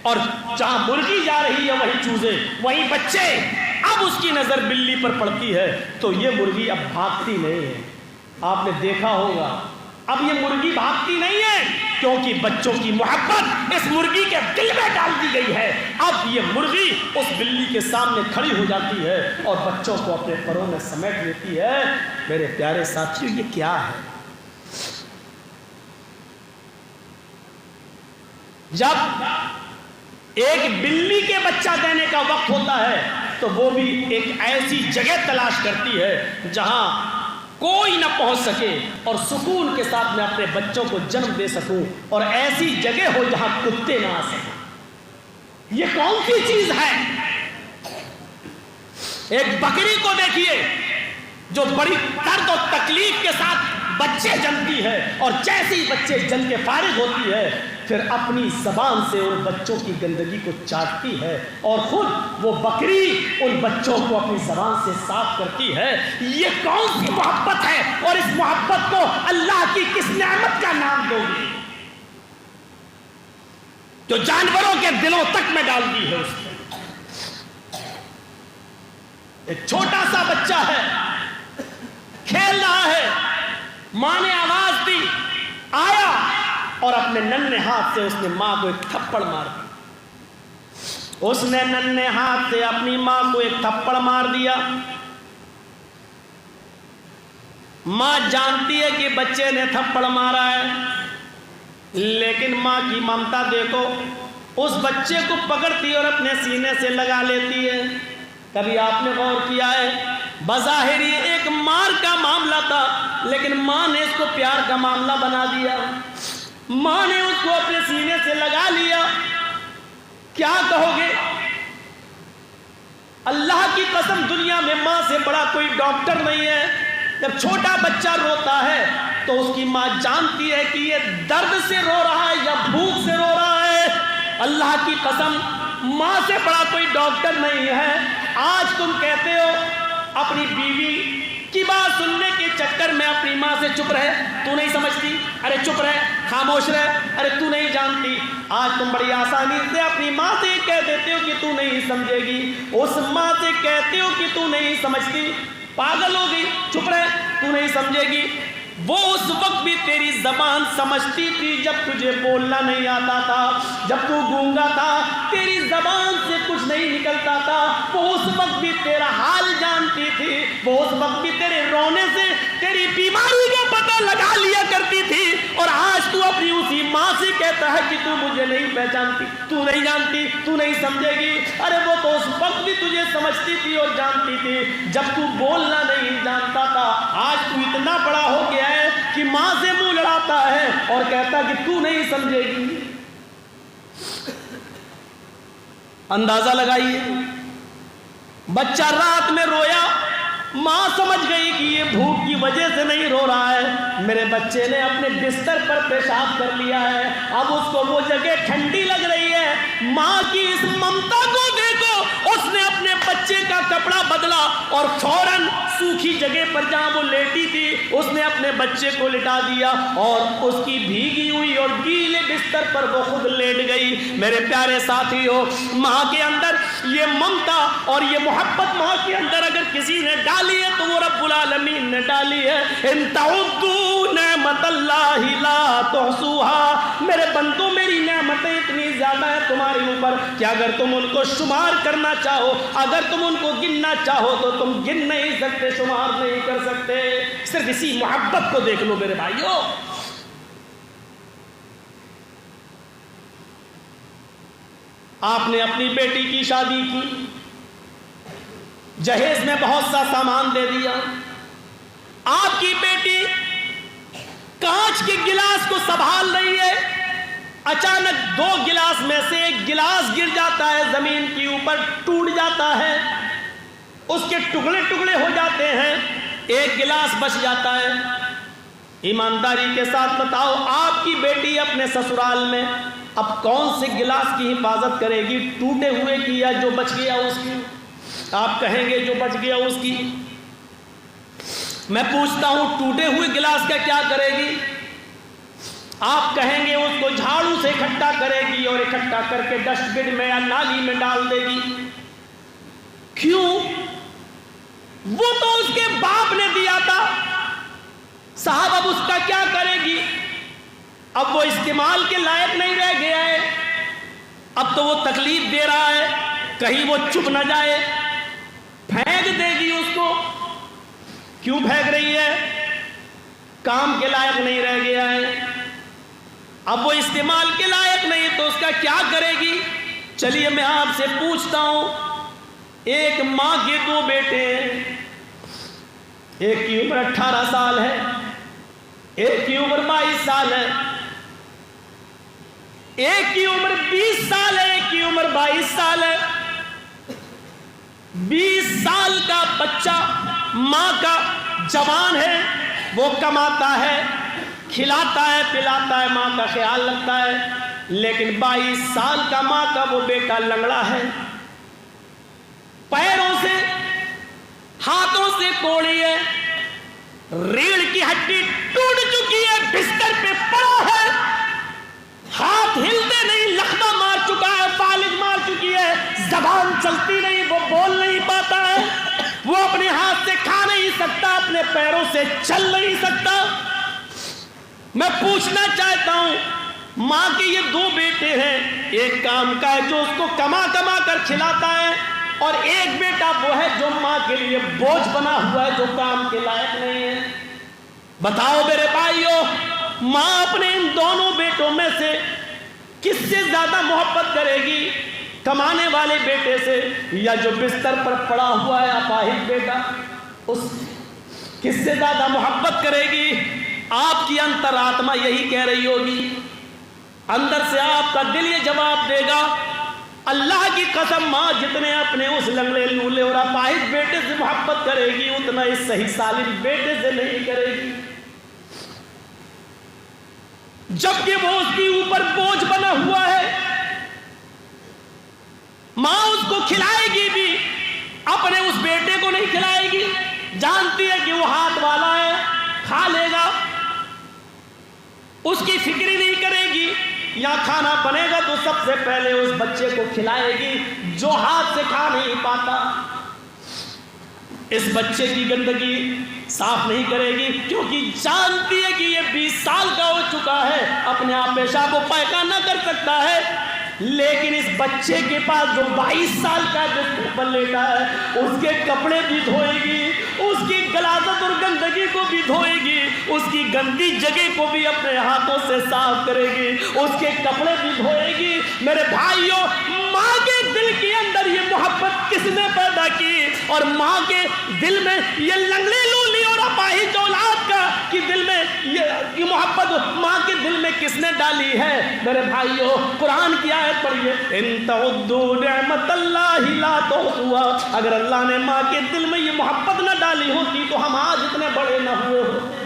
اور جہاں مرغی جا رہی ہے وہی چوزے وہی بچے, اب اس کی نظر بلی پر پڑتی ہے تو یہ مرغی اب بھاگتی نہیں ہے. آپ نے دیکھا ہوگا اب یہ مرغی بھاگتی نہیں ہے کیونکہ بچوں کی محبت اس مرغی کے دل میں ڈال دی گئی ہے. اب یہ مرغی اس بلی کے سامنے کھڑی ہو جاتی ہے اور بچوں کو اپنے پروں میں سمیٹ لیتی ہے. میرے پیارے ساتھیوں یہ کیا ہے؟ جب ایک بلی کے بچہ دینے کا وقت ہوتا ہے تو وہ بھی ایک ایسی جگہ تلاش کرتی ہے جہاں کوئی نہ پہنچ سکے اور سکون کے ساتھ میں اپنے بچوں کو جنم دے سکوں, اور ایسی جگہ ہو جہاں کتے نہ آ سکیں. یہ کون سی چیز ہے؟ ایک بکری کو دیکھیے جو بڑی درد و تکلیف کے ساتھ بچے جنتی ہے، اور جیسے ہی بچے جن کے فارغ ہوتی ہے پھر اپنی زبان سے ان بچوں کی گندگی کو چاٹتی ہے، اور خود وہ بکری ان بچوں کو اپنی زبان سے صاف کرتی ہے۔ یہ کون سی محبت ہے، اور اس محبت کو اللہ کی کس نعمت کا نام دو گے جو جانوروں کے دلوں تک میں ڈال دی ہے اس نے۔ ایک چھوٹا سا بچہ ہے، کھیل رہا ہے، ماں نے آواز دی، آیا اور اپنے ننھے ہاتھ سے اس نے ماں کو ایک تھپڑ مار دیا۔ اس نے ننھے ہاتھ سے اپنی ماں کو ایک تھپڑ مار دیا۔ ماں جانتی ہے کہ بچے نے تھپڑ مارا ہے، لیکن ماں کی ممتا دیکھو، اس بچے کو پکڑتی اور اپنے سینے سے لگا لیتی ہے۔ کبھی آپ نے غور کیا ہے، بظاہر یہ ایک مار کا معاملہ تھا، لیکن ماں نے اس کو پیار کا معاملہ بنا دیا۔ ماں نے اس کو اپنے سینے سے لگا لیا۔ کیا کہو گے؟ اللہ کی قسم دنیا میں ماں سے بڑا کوئی ڈاکٹر نہیں ہے۔ جب چھوٹا بچہ روتا ہے تو اس کی ماں جانتی ہے کہ یہ درد سے رو رہا ہے یا بھوک سے رو رہا ہے۔ اللہ کی قسم ماں سے بڑا کوئی ڈاکٹر نہیں ہے۔ آج تم کہتے ہو اپنی بیوی کی بات سننے کے چکر میں اپنی ماں سے چپ رہے، تو نہیں سمجھتی، ارے چپ رہے، خاموش رہے، ارے تو نہیں جانتی۔ آج تم بڑی آسانی سے اپنی ماں سے کہہ دیتے ہو کہ تو نہیں سمجھے گی، اس ماں سے کہتے ہو کہ تو نہیں سمجھتی، پاگل ہو گئی، چپ رہے، تو نہیں سمجھے گی۔ وہ اس وقت بھی تیری زبان سمجھتی تھی جب تجھے بولنا نہیں آتا تھا، جب تو گونگا تھا تیری زبان سے کچھ نہیں نکلتا تھا، وہ اس وقت بھی تیرا حال جانتی تھی، وہ اس وقت بھی تیرے رونے سے تیری بیماری کا پتہ لگا لیا کرتی تھی۔ اور آج تو اپنی اسی ماں سے کہتا ہے کہ تو مجھے نہیں پہچانتی، تو نہیں جانتی، تو نہیں سمجھے گی۔ ارے وہ تو اس وقت بھی تجھے سمجھتی تھی اور جانتی تھی جب تو بولنا نہیں جانتا تھا۔ آج تو اتنا بڑا ہو گیا ہے کہ ماں سے منہ لڑاتا ہے اور کہتا کہ تو نہیں سمجھے گی۔ اندازہ لگائیے، بچہ رات میں رویا، ماں سمجھ گئی کہ یہ بھوک کی وجہ سے نہیں رو رہا ہے، میرے بچے نے اپنے بستر پر پیشاب کر لیا ہے، اب اس کو وہ جگہ ٹھنڈی لگ رہی ہے۔ ماں کی اس ممتا کو دیکھو، اس نے اپنے بچے کا کپڑا بدلا اور فوراً سوکھی جگہ پر جہاں وہ لیٹی تھی اس نے اپنے بچے کو لٹا دیا، اور اس کی بھیگی ہوئی اور گیلے بستر پر وہ خود لیٹ گئی۔ میرے پیارے ساتھیو، ماں کے اندر یہ ممتا اور یہ محبت ماں کے اندر اگر کسی نے ڈالی ہے تو وہ رب العالمین نے ڈالی ہے۔ ان تعدوا نعمت اللہ لا تحصوها، میرے بندو میری نعمتیں اتنی زیادہ ہیں تمہارے اوپر کہ اگر تم ان کو شمار کرنا چاہو، اگر تم ان کو گننا چاہو تو تم گن نہیں سکتے، شمار نہیں کر سکتے۔ صرف اسی محبت کو دیکھ لو میرے بھائیو۔ آپ نے اپنی بیٹی کی شادی کی، جہیز میں بہت سا سامان دے دیا، آپ کی بیٹی کانچ کے گلاس کو سنبھال رہی ہے، اچانک 2 گلاس میں سے ایک گلاس گر جاتا ہے، زمین کے اوپر ٹوٹ جاتا ہے، اس کے ٹکڑے ٹکڑے ہو جاتے ہیں، ایک گلاس بچ جاتا ہے۔ ایمانداری کے ساتھ بتاؤ، آپ کی بیٹی اپنے سسرال میں اب کون سے گلاس کی حفاظت کرے گی، ٹوٹے ہوئے کی یا جو بچ گیا اس کی؟ آپ کہیں گے جو بچ گیا اس کی۔ میں پوچھتا ہوں ٹوٹے ہوئے گلاس کا کیا کرے گی؟ آپ کہیں گے اس کو جھاڑو سے اکٹھا کرے گی اور اکٹھا کر کے ڈسٹ بن میں یا نالی میں ڈال دے گی۔ کیوں؟ وہ تو اس کے باپ نے دیا تھا، صاحب اب اس کا کیا کرے گی؟ اب وہ استعمال کے لائق نہیں رہ گیا ہے، اب تو وہ تکلیف دے رہا ہے، کہیں وہ چپ نہ جائے، پھینک دے گی اس کو۔ کیوں پھینک رہی ہے؟ کام کے لائق نہیں رہ گیا ہے، اب وہ استعمال کے لائق نہیں تو اس کا کیا کرے گی؟ چلیے میں آپ سے پوچھتا ہوں، ایک ماں کے 2 بیٹے ہیں، ایک کی عمر 18 سال ہے، ایک کی عمر 22 سال ہے، ایک کی عمر 20 سال ہے، ایک کی عمر 22 سال ہے۔ 20 سال کا بچہ ماں کا جوان ہے، وہ کماتا ہے، کھلاتا ہے، پلاتا ہے، ماں کا خیال رکھتا ہے، لیکن 22 سال کا ماں کا وہ بیٹا لنگڑا ہے، پیروں سے ہاتھوں سے کوڑی ہے، ریڑھ کی ہڈی ٹوٹ چکی ہے، بستر پہ پڑا ہے، ہاتھ ہلتے نہیں، لخمہ مار چکا ہے، فالج مار چکی ہے، زبان چلتی نہیں، وہ بول نہیں پاتا ہے، وہ اپنے ہاتھ سے کھا نہیں سکتا، اپنے پیروں سے چل نہیں سکتا۔ میں پوچھنا چاہتا ہوں، ماں کے یہ 2 بیٹے ہیں، ایک کام کا ہے جو اس کو کما کما کر کھلاتا ہے، اور ایک بیٹا وہ ہے جو ماں کے لیے بوجھ بنا ہوا ہے، جو کام کے لائق نہیں ہے۔ بتاؤ میرے بھائیو، ماں اپنے ان دونوں بیٹوں میں سے کس سے زیادہ محبت کرے گی؟ کمانے والے بیٹے سے، یا جو بستر پر پڑا ہوا ہے اپاہج بیٹا، اس کس سے زیادہ محبت کرے گی؟ آپ کی انتر آتما یہی کہہ رہی ہوگی، اندر سے آپ کا دل یہ جواب دے گا، اللہ کی قسم ماں جتنے اپنے اس لنگڑے لولے اور اپاہج بیٹے سے محبت کرے گی، اتنا اس صحیح سالم بیٹے سے نہیں کرے گی، جبکہ وہ اس کے اوپر بوجھ بنا ہوا ہے۔ ماں اس کو کھلائے گی بھی، اپنے اس بیٹے کو نہیں کھلائے گی، جانتی ہے کہ وہ ہاتھ والا ہے، کھا لے گا، اس کی فکر ہی نہیں کرے گی۔ یا کھانا بنے گا تو سب سے پہلے اس بچے کو کھلائے گی جو ہاتھ سے کھا نہیں پاتا، اس بچے کی گندگی صاف نہیں کرے گی، کیونکہ جانتی ہے کہ یہ 20 سال کا ہو چکا ہے، اپنے آپ پیشاب و پائخانہ کر سکتا ہے، لیکن اس بچے کے پاس جو 22 سال کا بستر پر لیٹا ہے، اس کے کپڑے بھی دھوئے گی، اس کی غلاظت اور گندگی کو بھی دھوئے گی، اس کی گندی جگہ کو بھی اپنے ہاتھوں سے صاف کرے گی، اس کے کپڑے بھی دھوئے گی۔ میرے بھائیوں، ماں کے دل کے اندر یہ محبت کس نے پیدا کی، اور ماں کے دل میں یہ لنگڑے لولی اور اپاہج اولاد کا کہ دل میں یہ محبت ماں کے دل میں کس نے ڈالی ہے؟ میرے بھائیوں، قرآن کی آیت پڑھیے، ان تعدوا نعمت اللہ لا تحصوها۔ اگر اللہ نے ماں کے دل میں یہ محبت نہ ڈالی ہوتی تو ہم آج اتنے بڑے نہ ہوئے ہوتے۔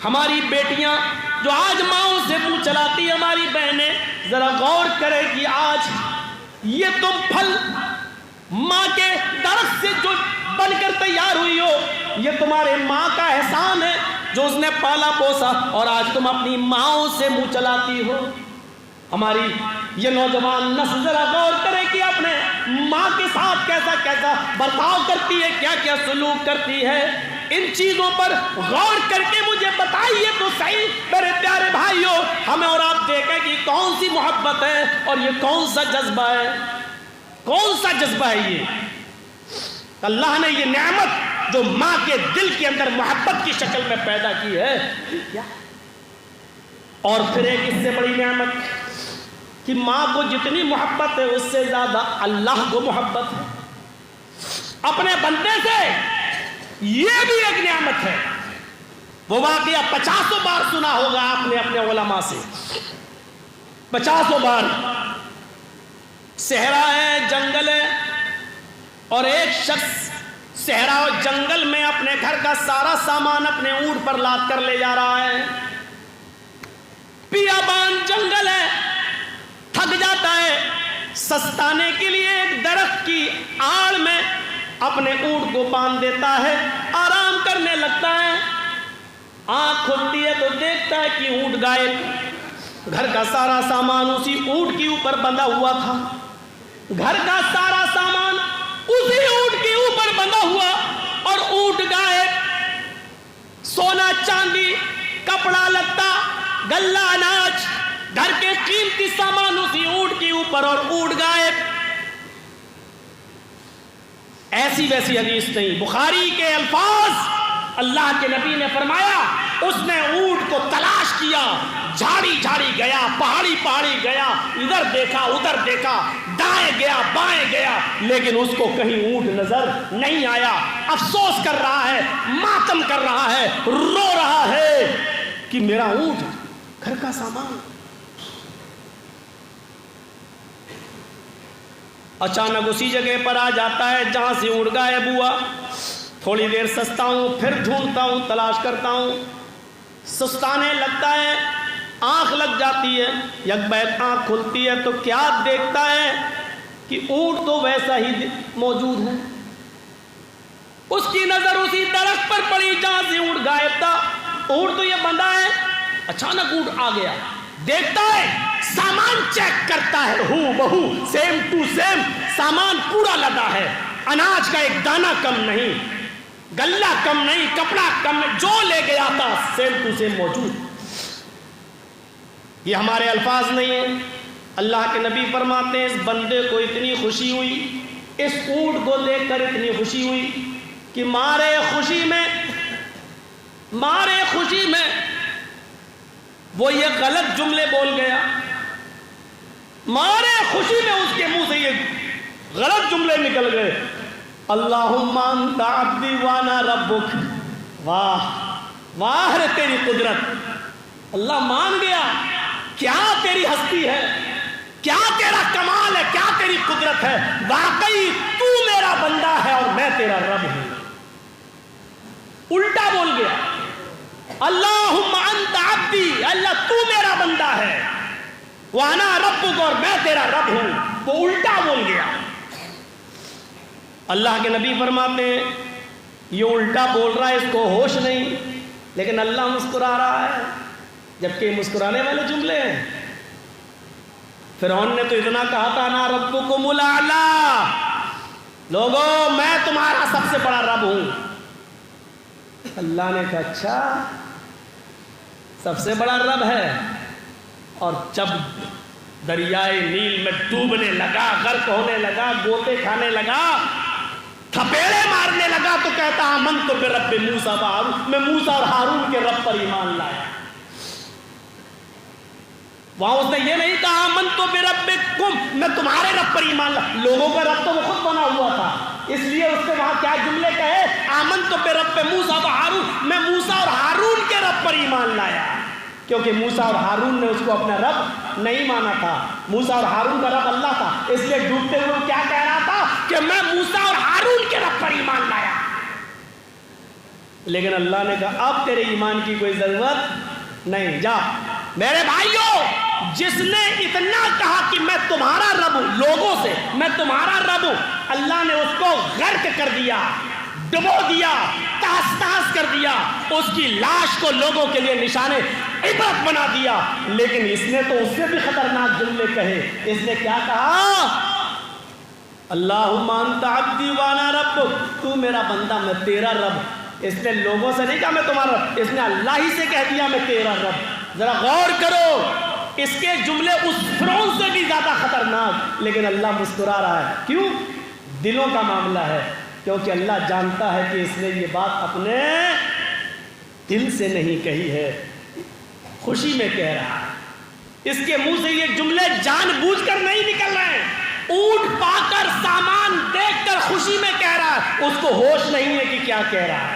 ہماری بیٹیاں جو آج ماؤں سے منہ چلاتی، ہماری بہنیں ذرا غور کرے کہ آج یہ تم پھل ماں کے درخت سے جو بن کر تیار ہوئی ہو، یہ تمہارے ماں کا احسان ہے جو اس نے پالا پوسا، اور آج تم اپنی ماؤں سے منہ چلاتی ہو۔ ہماری یہ نوجوان نسل ذرا غور کرے کہ اپنے ماں کے ساتھ کیسا کیسا برتاؤ کرتی ہے، کیا کیا سلوک کرتی ہے۔ ان چیزوں پر غور کر کے مجھے بتائیے تو صحیح میرے پیارے بھائیوں، ہمیں اور آپ دیکھیں کہ کون سی محبت ہے اور یہ کون سا جذبہ ہے، کون سا جذبہ ہے یہ؟ اللہ نے یہ نعمت جو ماں کے دل کے اندر محبت کی شکل میں پیدا کی ہے، کیا؟ اور پھر ایک اس سے بڑی نعمت کہ ماں کو جتنی محبت ہے اس سے زیادہ اللہ کو محبت ہے اپنے بندے سے، یہ بھی ایک نعمت ہے۔ وہ واقعہ 50 بار سنا ہوگا آپ نے اپنے علماء سے، 50 بار۔ صحرا ہے، جنگل ہے، اور ایک شخص صحرا اور جنگل میں اپنے گھر کا سارا سامان اپنے اونٹ پر لاد کر لے جا رہا ہے، بیابان جنگل ہے، تھک جاتا ہے، سستانے کے لیے ایک درخت کی آڑ میں اپنے اونٹ کو باندھ دیتا ہے، آرام کرنے لگتا ہے، آنکھ کھلتی ہے تو دیکھتا ہے کہ اونٹ غائب، گھر کا سارا سامان اسی اونٹ کے اوپر بندھا ہوا تھا، گھر کا سارا سامان اسی اونٹ کے اوپر بندھا ہوا، اور اونٹ غائب، سونا چاندی، کپڑا لتا، غلہ اناج، گھر کے قیمتی سامان اسی اونٹ کے اوپر، اور اونٹ غائب۔ ایسی ویسی حدیث نہیں، بخاری کے الفاظ، اللہ کے نبی نے فرمایا اس نے اونٹ کو تلاش کیا، جھاڑی جھاڑی گیا، پہاڑی پہاڑی گیا، ادھر دیکھا ادھر دیکھا، دائیں گیا بائیں گیا، لیکن اس کو کہیں اونٹ نظر نہیں آیا۔ افسوس کر رہا ہے، ماتم کر رہا ہے، رو رہا ہے کہ میرا اونٹ، گھر کا سامان۔ اچانک اسی جگہ پر آ جاتا ہے جہاں سے اونٹ غائب ہوا. تھوڑی دیر سستا ہوں، پھر ڈھونڈتا ہوں، تلاش کرتا ہوں، سستانے لگتا ہے، آنکھ لگ جاتی ہے. یک بیک آنکھ کھلتی ہے تو کیا دیکھتا ہے کہ اونٹ تو ویسا ہی موجود ہے. اس کی نظر اسی درخت پر پڑی جہاں سے اونٹ غائب تھا. اونٹ تو یہ بندہ ہے. اچانک اونٹ آ گیا، دیکھتا ہے، سامان چیک کرتا ہے، ہو بہو سیم ٹو سیم سامان پورا لدا ہے. اناج کا ایک دانہ کم نہیں، گلہ کم نہیں، کپڑا کم نہیں، جو لے گیا تھا سیم ٹو سیم موجود. یہ ہمارے الفاظ نہیں ہیں. اللہ کے نبی فرماتے ہیں اس بندے کو اتنی خوشی ہوئی، اس اونٹ کو دیکھ کر اتنی خوشی ہوئی کہ مارے خوشی میں وہ یہ غلط جملے بول گیا. مارے خوشی میں اس کے منہ سے یہ غلط جملے نکل گئے. اللہم انت عبدی وانا ربک. واہ واہ رے تیری قدرت. اللہ مان گیا کیا تیری ہستی ہے، کیا تیرا کمال ہے، کیا تیری قدرت ہے. واقعی تو میرا بندہ ہے اور میں تیرا رب ہوں. الٹا بول گیا. اللہم انت عبدی، اللہ تو میرا بندہ ہے، وانا ربک، اور میں تیرا رب ہوں. وہ الٹا بول گیا. اللہ کے نبی فرماتے ہیں یہ الٹا بول رہا ہے، اس کو ہوش نہیں، لیکن اللہ مسکرا رہا ہے، جبکہ یہ مسکرانے والے جملے ہیں. فرعون نے تو اتنا کہا تھا انا ربکم الاعلی، لوگوں میں تمہارا سب سے بڑا رب ہوں. اللہ نے کہا اچھا سب سے بڑا رب ہے. اور جب دریائے نیل میں ڈوبنے لگا، غرق ہونے لگا، گوتے کھانے لگا، تھپیڑے مارنے لگا، تو کہتا آمنت برب موسیٰ و ہارون، میں موسیٰ اور ہارون کے رب پر ایمان لایا. وہاں اس نے یہ نہیں کہا آمنت بربکم، میں تمہارے رب پر ایمان لایا. لوگوں کا رب تو وہ خود بنا ہوا تھا، اس لیے اس نے وہاں کیا جملے کہے، آمنت برب موسیٰ و ہارون، میں موسیٰ اور ہارون کے رب پر ایمان لایا. کیونکہ موسیٰ اور ہارون نے اس کو اپنا رب نہیں مانا تھا. موسیٰ اور ہارون کا رب اللہ تھا، اس لیے ڈوبتے ہوئے کیا کہہ رہا تھا کہ میں موسیٰ اور ہارون کے رب پر ایمان لایا. لیکن اللہ نے کہا اب تیرے ایمان کی کوئی ضرورت نہیں، جا. میرے بھائیوں، جس نے اتنا کہا کہ میں تمہارا رب ہوں، لوگوں سے میں تمہارا رب ہوں، اللہ نے اس کو غرق کر دیا، ڈبو دیا، تاس تاس کر دیا، اس کی لاش کو لوگوں کے لیے نشانے عبرت بنا دیا. لیکن اس نے تو اس سے بھی خطرناک جملے کہے. اس نے کیا کہا، اللہم انت عبدی وانا ربک، تو میرا بندہ میں تیرا رب. اس نے لوگوں سے نہیں کہا میں تمہارا رب، اس نے اللہ ہی سے کہہ دیا میں تیرا رب. ذرا غور کرو، اس کے جملے اس فرعون سے بھی زیادہ خطرناک، لیکن اللہ مسکرا رہا ہے. کیوں؟ دلوں کا معاملہ ہے. کیونکہ اللہ جانتا ہے کہ اس نے یہ بات اپنے دل سے نہیں کہی ہے، خوشی میں کہہ رہا ہے. اس کے منہ سے یہ جملے جان بوجھ کر نہیں نکل رہے ہیں. اونٹ پا کر، سامان دیکھ کر خوشی میں کہہ رہا ہے، اس کو ہوش نہیں ہے کہ کیا کہہ رہا ہے.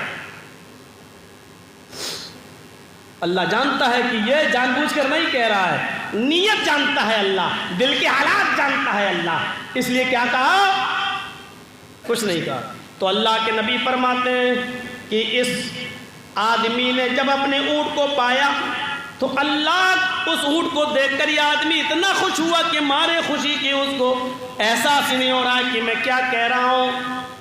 اللہ جانتا ہے کہ یہ جان بوجھ کر نہیں کہہ رہا ہے، نیت جانتا ہے اللہ، دل کے حالات جانتا ہے اللہ. اس لیے کیا کہا، کچھ نہیں کہا. تو اللہ کے نبی فرماتے ہیں کہ اس آدمی نے جب اپنے اونٹ کو پایا تو اللہ اس اونٹ کو دیکھ کر یہ آدمی اتنا خوش ہوا کہ مارے خوشی کی اس کو احساس ہی نہیں ہو رہا کہ میں کیا کہہ رہا ہوں.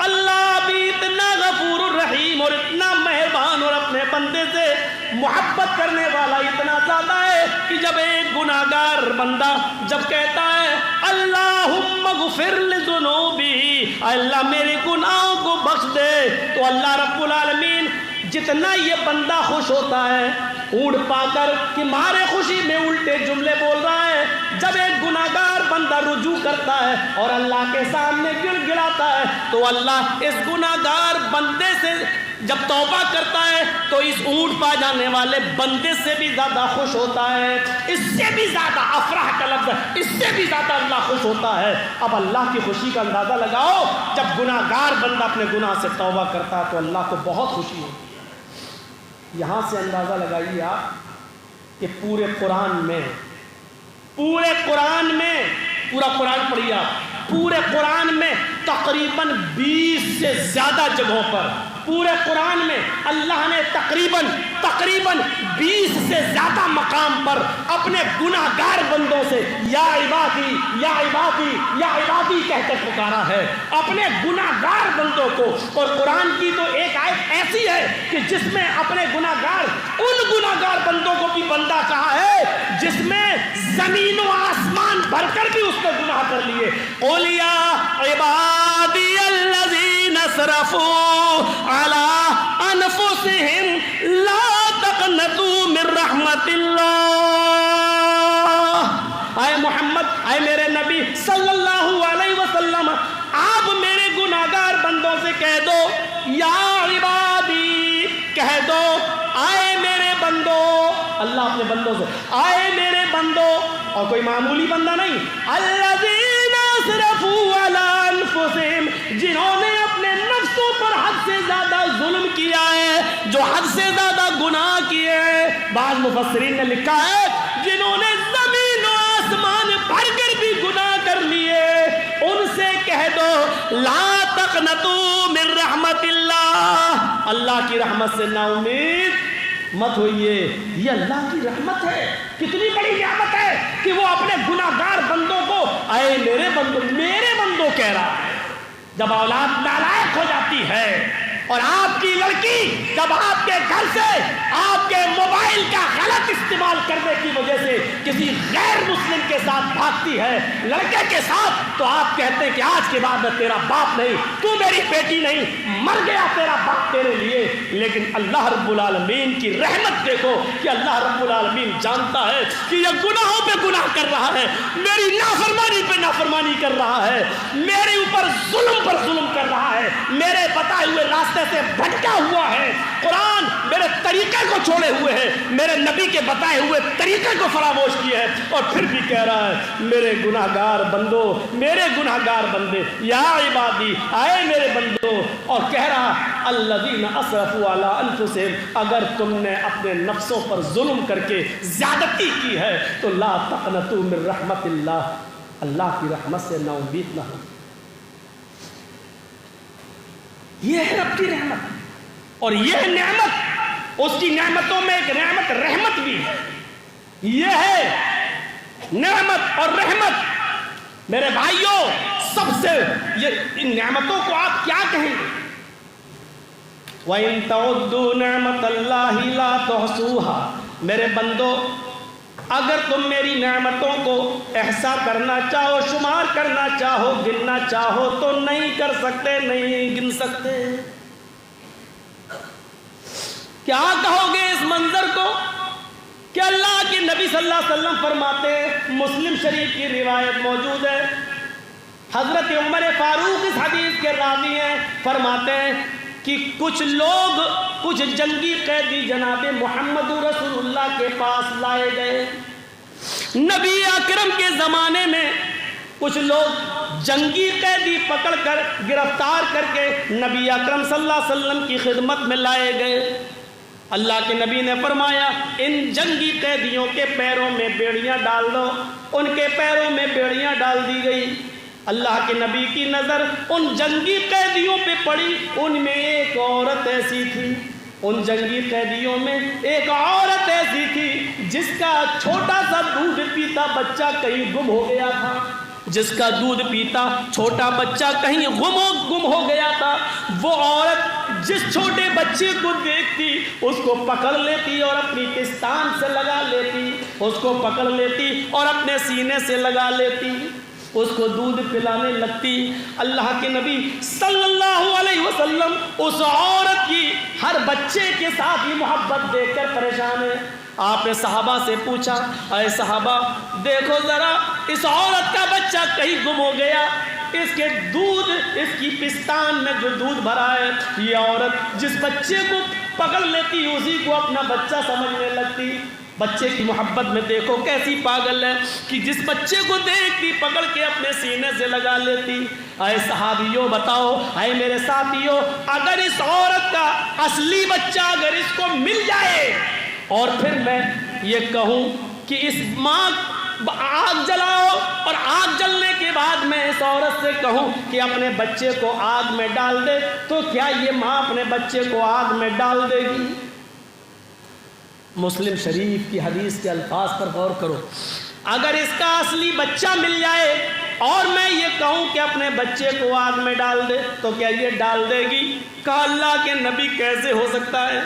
اللہ بھی اتنا غفور الرحیم اور اتنا مہربان اور اپنے بندے سے محبت کرنے والا اتنا زیادہ ہے کہ جب ایک گناہگار بندہ جب کہتا ہے اللہم اغفر لذنوبی، اللہ میرے گناہوں کو بخش دے، تو اللہ رب العالمین جتنا یہ بندہ خوش ہوتا ہے اونٹ پا کر کہ مارے خوشی میں الٹے جملے بول رہا ہے. جب ایک گناہگار بندہ رجوع کرتا ہے اور اللہ کے سامنے گڑ گڑاتا ہے تو اللہ اس گناہگار بندے سے جب توبہ کرتا ہے تو اس اونٹ پا جانے والے بندے سے بھی زیادہ خوش ہوتا ہے. اس سے بھی زیادہ، افراح کا لفظ ہے، اس سے بھی زیادہ اللہ خوش ہوتا ہے. اب اللہ کی خوشی کا اندازہ لگاؤ، جب گناہگار بندہ اپنے گناہ سے توبہ کرتا ہے تو اللہ کو بہت خوشی ہوتی ہے. یہاں سے اندازہ لگائیے آپ کہ پورے قرآن میں پورا قرآن پڑھیے آپ، پورے قرآن میں تقریباً 20 سے زیادہ جگہوں پر، پورے قرآن میں اللہ نے تقریباً 20 سے زیادہ مقام پر اپنے گناہگار بندوں سے یا عبادی یا عبادی یا عبادی کہہ کر پکارا ہے، اپنے گناہگار بندوں کو۔ اور قرآن کی تو ایک آیت ایسی ہے کہ جس میں اپنے گناہگار، ان گناہگار بندوں کو بھی بندہ کہا ہے جس میں زمین و آسمان بھر کر بھی اس نے گناہ کر لیے۔ قُلْ يَا عِبَادِيَ الَّذِينَ اسْرَفُوا عَلَىٰ أَنفُسِهِمْ لَا تَقْنَطُوا مِن رَحْمَتِ اللَّهِ۔ اے محمد، اے میرے نبی صلی اللہ علیہ وسلم، آپ میرے گناہگار بندوں سے کہہ دو، یا عبادی کہہ دو، آئے میرے بندو، اللہ اپنے بندوں سے، آئے میرے بندو، اور کوئی معمولی بندہ نہیں، الذین اسرفوا علی انفسہم، جنہوں نے اپنے نفسوں پر حد سے زیادہ ظلم کیا ہے، جو حد سے زیادہ گناہ کیے ہیں۔ بعض مفسرین نے لکھا ہے جنہوں نے زمین و آسمان بھر کر بھی گناہ کر لیے، ان سے کہہ دو لا تقنطوا من رحمت اللہ، اللہ کی رحمت سے نا امید مت ہوئیے۔ یہ اللہ کی رحمت ہے، کتنی بڑی نعمت ہے کہ وہ اپنے گناہگار بندوں کو اے میرے بندو، میرے بندو کہہ رہا ہے۔ جب اولاد نالائق ہو جاتی ہے اور آپ کی لڑکی جب آپ کے گھر سے آپ کے موبائل کا غلط استعمال کرنے کی وجہ سے کسی غیر مسلم کے ساتھ بھاگتی ہے، لڑکے کے ساتھ، تو آپ کہتے ہیں کہ آج کے بعد میں تیرا باپ نہیں، تو میری بیٹی نہیں، مر گیا تیرا باپ تیرے لیے۔ لیکن اللہ رب العالمین کی رحمت دیکھو کہ اللہ رب العالمین جانتا ہے کہ یہ گناہوں پہ گناہ کر رہا ہے، میری نافرمانی پہ نافرمانی کر رہا ہے، میرے اوپر ظلم پر ظلم کر رہا ہے، میرے بتائے ہوئے راستے سے بھٹکا ہوا ہے، قرآن میرے طریقے کو چھوڑے ہوئے ہے، میرے نبی کے بتائے ہوئے طریقے کو فراموش کیا ہے، اور پھر بھی کہہ رہا ہے میرے گناہگار بندو، میرے گناہگار بندے، یا عبادی، آئے میرے بندو، اور کہہ رہا الذین اسرفوا علی انفسہم، اگر تم نے اپنے نفسوں پر ظلم کر کے زیادتی کی ہے تو لا تقنطوا من رحمت اللہ، اللہ کی رحمت سے نا امید نہ ہو۔ یہ ہے رب کی رحمت، اور یہ نعمت، اس کی نعمتوں میں ایک نعمت رحمت بھی ہے۔ یہ ہے نعمت اور رحمت۔ میرے بھائیوں، سب سے یہ ان نعمتوں کو آپ کیا کہیں گے؟ وَإِن تَعُدُّوا نِعْمَةَ اللَّهِ لَا تُحْصُوهَا، میرے بندو اگر تم میری نعمتوں کو احصا کرنا چاہو، شمار کرنا چاہو، گننا چاہو تو نہیں کر سکتے، نہیں گن سکتے۔ کیا کہو گے اس منظر کو کہ اللہ کے نبی صلی اللہ علیہ وسلم فرماتے ہیں، مسلم شریف کی روایت موجود ہے، حضرت عمر فاروق اس حدیث کے راوی ہیں، فرماتے ہیں کہ کچھ لوگ، کچھ جنگی قیدی جناب محمد رسول اللہ کے پاس لائے گئے۔ نبی اکرم کے زمانے میں کچھ لوگ جنگی قیدی پکڑ کر، گرفتار کر کے نبی اکرم صلی اللہ علیہ وسلم کی خدمت میں لائے گئے۔ اللہ کے نبی نے فرمایا ان جنگی قیدیوں کے پیروں میں بیڑیاں ڈال دو۔ ان کے پیروں میں بیڑیاں ڈال دی گئی۔ اللہ کے نبی کی نظر ان جنگی قیدیوں پہ پڑی، ان میں ایک عورت ایسی تھی، ان جنگی قیدیوں میں ایک عورت ایسی تھی جس کا چھوٹا سا دودھ پیتا بچہ کہیں گم ہو گیا تھا، جس کا دودھ پیتا چھوٹا بچہ کہیں گم ہو گیا تھا۔ وہ عورت جس چھوٹے بچے کو دیکھتی اس کو پکڑ لیتی اور اپنی پستان سے لگا لیتی، اس کو پکڑ لیتی اور اپنے سینے سے لگا لیتی، اس کو دودھ پلانے لگتی۔ اللہ کے نبی صلی اللہ علیہ وسلم اس عورت کی ہر بچے کے ساتھ ہی محبت دیکھ کر پریشان ہے۔ آپ نے صحابہ سے پوچھا، اے صحابہ دیکھو ذرا اس عورت کا بچہ کہیں گم ہو گیا، اس کے دودھ، اس کی پستان میں جو دودھ بھرا ہے، یہ عورت جس بچے کو پکڑ لیتی اسی کو اپنا بچہ سمجھنے لگتی۔ بچے کی محبت میں دیکھو کیسی پاگل ہے کہ جس بچے کو دیکھتی پکڑ کے اپنے سینے سے لگا لیتی۔ اے صحابیوں بتاؤ، اے میرے ساتھیوں، اگر اس عورت کا اصلی بچہ اگر اس کو مل جائے اور پھر میں یہ کہوں کہ اس ماں آگ جلاؤ اور آگ جلنے کے بعد میں اس عورت سے کہوں کہ اپنے بچے کو آگ میں ڈال دے تو کیا یہ ماں اپنے بچے کو آگ میں ڈال دے گی؟ مسلم شریف کی حدیث کے الفاظ پر غور کرو. اگر اس کا اصلی بچہ مل جائے اور میں یہ کہوں کہ اپنے بچے کو آگ میں ڈال دے تو کیا یہ ڈال دے گی؟ کہا اللہ کے نبی کیسے ہو سکتا ہے؟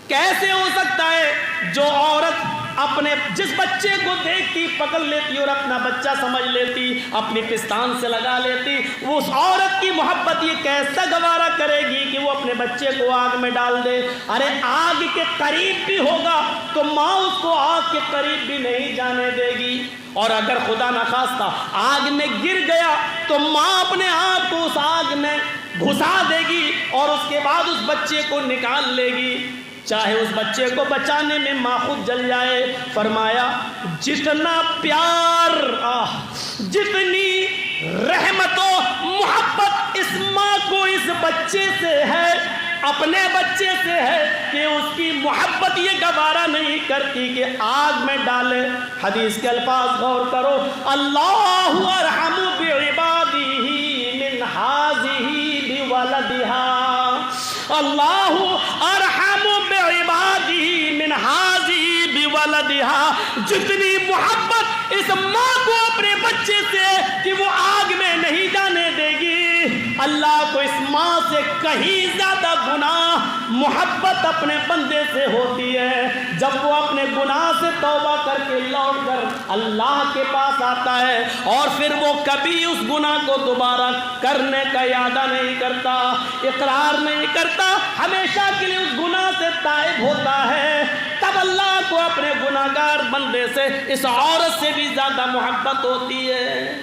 کیسے ہو سکتا ہے؟ جو عورت اپنے جس بچے کو دیکھتی پکڑ لیتی اور اپنا بچہ سمجھ لیتی، اپنی پستان سے لگا لیتی، وہ اس عورت کی محبت یہ کیسا گوارا کرے گی کہ وہ اپنے بچے کو آگ میں ڈال دے؟ ارے آگ کے قریب بھی ہوگا تو ماں اس کو آگ کے قریب بھی نہیں جانے دے گی، اور اگر خدا نخواستہ آگ میں گر گیا تو ماں اپنے آپ کو اس آگ میں گھسا دے گی اور اس کے بعد اس بچے کو نکال لے گی، چاہے اس بچے کو بچانے میں ماں خود جل جائے. فرمایا جتنا پیار جتنی رحمت و محبت اس ماں کو اس بچے سے ہے، اپنے بچے سے ہے، کہ اس کی محبت یہ گوارا نہیں کرتی کہ آگ میں ڈالے. حدیث کے الفاظ غور کرو، اللہ ارحم بعبادہ من ہذہ بولدہا، اللہ ارحم بعبادہ من ہذہ بولدہا. جتنی محبت اس ماں کو اپنے بچے سے کہ وہ آگ میں نہیں جانے دے گی، اللہ کو اس ماں سے کہیں زیادہ گناہ محبت اپنے بندے سے ہوتی ہے. جب وہ اپنے گناہ سے توبہ کر کے لوٹ کر اللہ کے پاس آتا ہے اور پھر وہ کبھی اس گناہ کو دوبارہ کرنے کا ارادہ نہیں کرتا، اقرار نہیں کرتا، ہمیشہ کے لیے اس گناہ سے تائب ہوتا ہے، تب اللہ کو اپنے گناہگار بندے سے اس عورت سے بھی زیادہ محبت ہوتی ہے.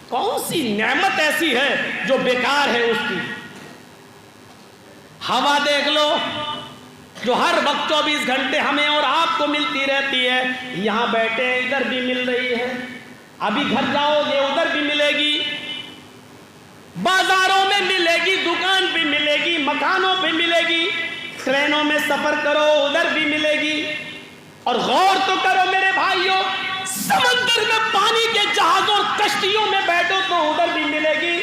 کون سی نعمت ایسی ہے جو بیکار ہے اس کی؟ ہوا دیکھ لو جو ہر وقت 24 گھنٹے ہمیں اور آپ کو ملتی رہتی ہے، یہاں بیٹھے ادھر بھی مل رہی ہے، ابھی گھر جاؤ گے ادھر بھی ملے گی، بازاروں میں ملے گی، دکان پہ ملے گی، مکانوں پہ ملے گی، ٹرینوں میں سفر کرو ادھر بھی ملے گی. اور غور تو کرو میرے بھائیوں، سمندر میں پانی کے جہازوں اور کشتیوں میں بیٹھو تو ادھر بھی ملے گی،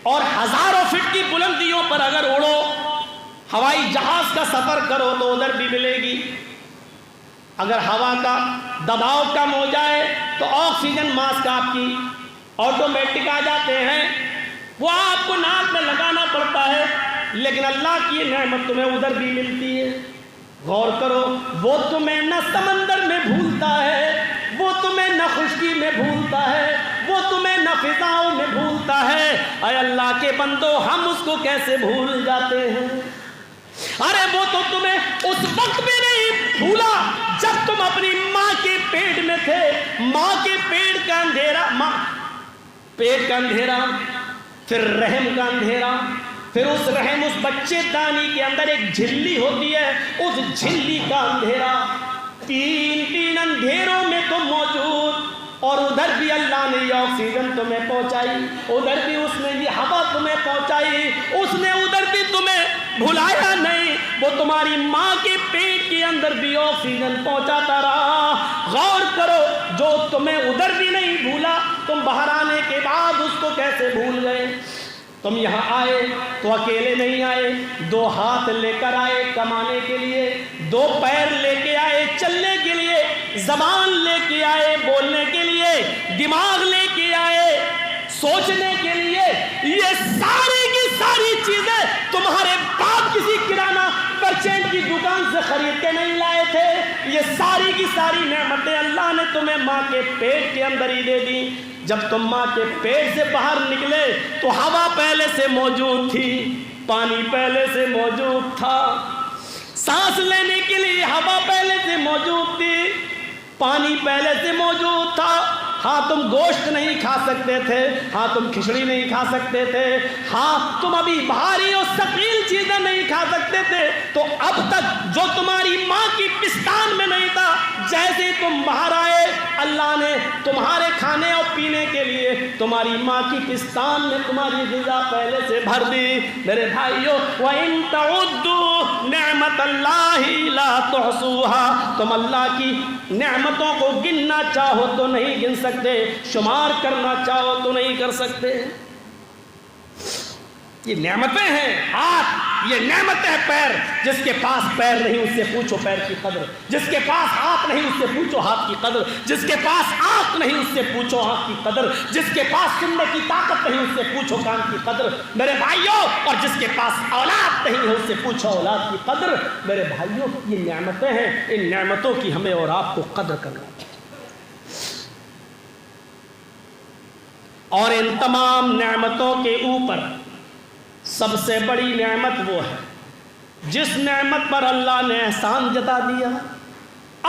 اور ہزاروں فٹ کی بلندیوں پر اگر اڑو، ہوائی جہاز کا سفر کرو تو ادھر بھی ملے گی. اگر ہوا کا دباؤ کم ہو جائے تو آکسیجن ماسک آپ کی آٹومیٹک آ جاتے ہیں، وہ آپ کو ناک میں لگانا پڑتا ہے، لیکن اللہ کی یہ نعمت تمہیں ادھر بھی ملتی ہے. غور کرو، وہ تمہیں نہ سمندر میں بھولتا ہے، وہ تمہیں نہ خشکی میں بھولتا ہے، وہ تمہیں نہ فضاؤں میں بھولتا ہے. اے اللہ کے بندو، ہم اس کو کیسے بھول جاتے ہیں؟ ارے وہ تو تمہیں اس وقت میں نہیں بھولا جب تم اپنی ماں کے پیٹ میں تھے. ماں کے پیٹ کا اندھیرا، پیٹ کا اندھیرا، پھر رحم کا اندھیرا، پھر اس رحم اس بچے دانی کے اندر ایک جھلی ہوتی ہے، اس جھلی کا اندھیرا، تین اندھیروں میں تم موجود، اور ادھر بھی اللہ نے یہ آکسیجن تمہیں پہنچائی، ادھر بھی اس نے یہ ہوا تمہیں پہنچائی، اس نے ادھر بھی تمہیں بھلایا نہیں، وہ تمہاری ماں کے پیٹ کے اندر بھی آکسیجن پہنچاتا رہا. غور کرو، جو تمہیں ادھر بھی نہیں بھولا، تم باہر آنے کے بعد اس کو کیسے بھول گئے؟ تم یہاں آئے تو اکیلے نہیں آئے، 2 ہاتھ لے کر آئے کمانے کے لیے، 2 پیر لے کے آئے چلنے کے لیے، زبان لے کے آئے بولنے کے لیے، دماغ لے کے آئے سوچنے کے لیے. یہ ساری کی ساری چیزیں تمہارے باپ کسی کرانہ پرچینٹ کی دکان سے خرید کے نہیں لائے تھے. یہ ساری کی ساری نعمتیں اللہ نے تمہیں ماں کے پیٹ کے اندر ہی دے دی. جب تم ماں کے پیٹ سے باہر نکلے تو ہوا پہلے سے موجود تھی، پانی پہلے سے موجود تھا، سانس لینے کے لیے ہوا پہلے سے موجود تھی، پانی پہلے سے موجود تھا. ہاں تم گوشت نہیں کھا سکتے تھے، ہاں تم کھچڑی نہیں کھا سکتے تھے، ہاں تم ابھی بھاری اور ثقیل چیزیں نہیں کھا سکتے تھے. تو اب تک جو تمہاری ماں کی پستان میں نہیں تھا، جیسے تم باہر آئے اللہ نے تمہارے کھانے اور پینے کے لیے تمہاری ماں کی پستان میں تمہاری غذا پہلے سے بھر دی. میرے بھائیو، وَإِن تَعُدُّوا نعمت اللہ لا تحصوها، تم اللہ کی نعمتوں کو گننا چاہو تو نہیں گن سکتے، شمار کرنا چاہو تو نہیں کر سکتے۔ یہ نعمتیں ہیں ہاتھ، یہ نعمت ہے پیر، جس کے پاس پیر نہیں اس سے پوچھو پیر کی قدر، جس کے پاس ہاتھ نہیں اس سے پوچھو ہاتھ کی قدر، جس کے پاس آنکھ نہیں اس سے پوچھو آنکھ کی قدر، جس کے پاس سننے کی طاقت نہیں اس سے پوچھو کان کی قدر میرے بھائیوں، اور جس کے پاس اولاد نہیں ہے اس سے پوچھو اولاد کی قدر میرے بھائیوں۔ یہ نعمتیں ہیں، ان نعمتوں کی ہمیں اور آپ کو قدر کرنا چاہیے۔ اور ان تمام نعمتوں کے اوپر سب سے بڑی نعمت وہ ہے جس نعمت پر اللہ نے احسان جتا دیا۔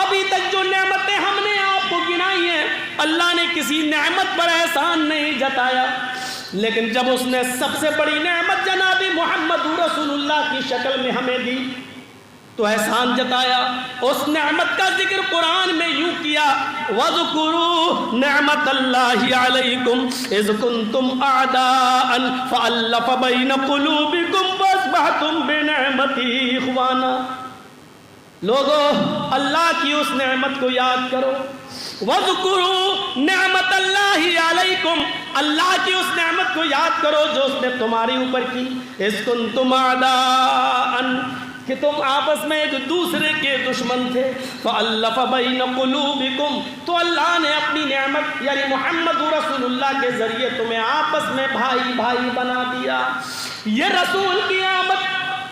ابھی تک جو نعمتیں ہم نے آپ کو گنائی ہیں، اللہ نے کسی نعمت پر احسان نہیں جتایا، لیکن جب اس نے سب سے بڑی نعمت جناب محمد رسول اللہ کی شکل میں ہمیں دی تو احسان جتایا۔ اس نعمت کا ذکر قرآن میں یوں کیا، وَاذْكُرُوا نِعْمَةَ اللَّهِ عَلَيْكُمْ إِذْ كُنْتُمْ أَعْدَاءً فَأَلَّفَ بَيْنَ قُلُوبِكُمْ فَأَصْبَحْتُمْ بِنِعْمَتِهِ إِخْوَانًا۔ لوگو اللہ کی اس نعمت کو یاد کرو، وَاذْكُرُوا نِعْمَةَ اللَّهِ عَلَيْكُمْ، اللہ کی اس نعمت کو یاد کرو جو اس نے تمہاری اوپر کی، إِذْ كُنْتُمْ أَعْدَاءً، کہ تم آپس میں ایک دوسرے کے دشمن تھے، فَأَلَّفَ بَيْنَ قُلُوبِكُمْ، تو اللہ نے اپنی نعمت یعنی محمد رسول اللہ کے ذریعے تمہیں آپس میں بھائی بھائی بنا دیا۔ یہ رسول کی آمد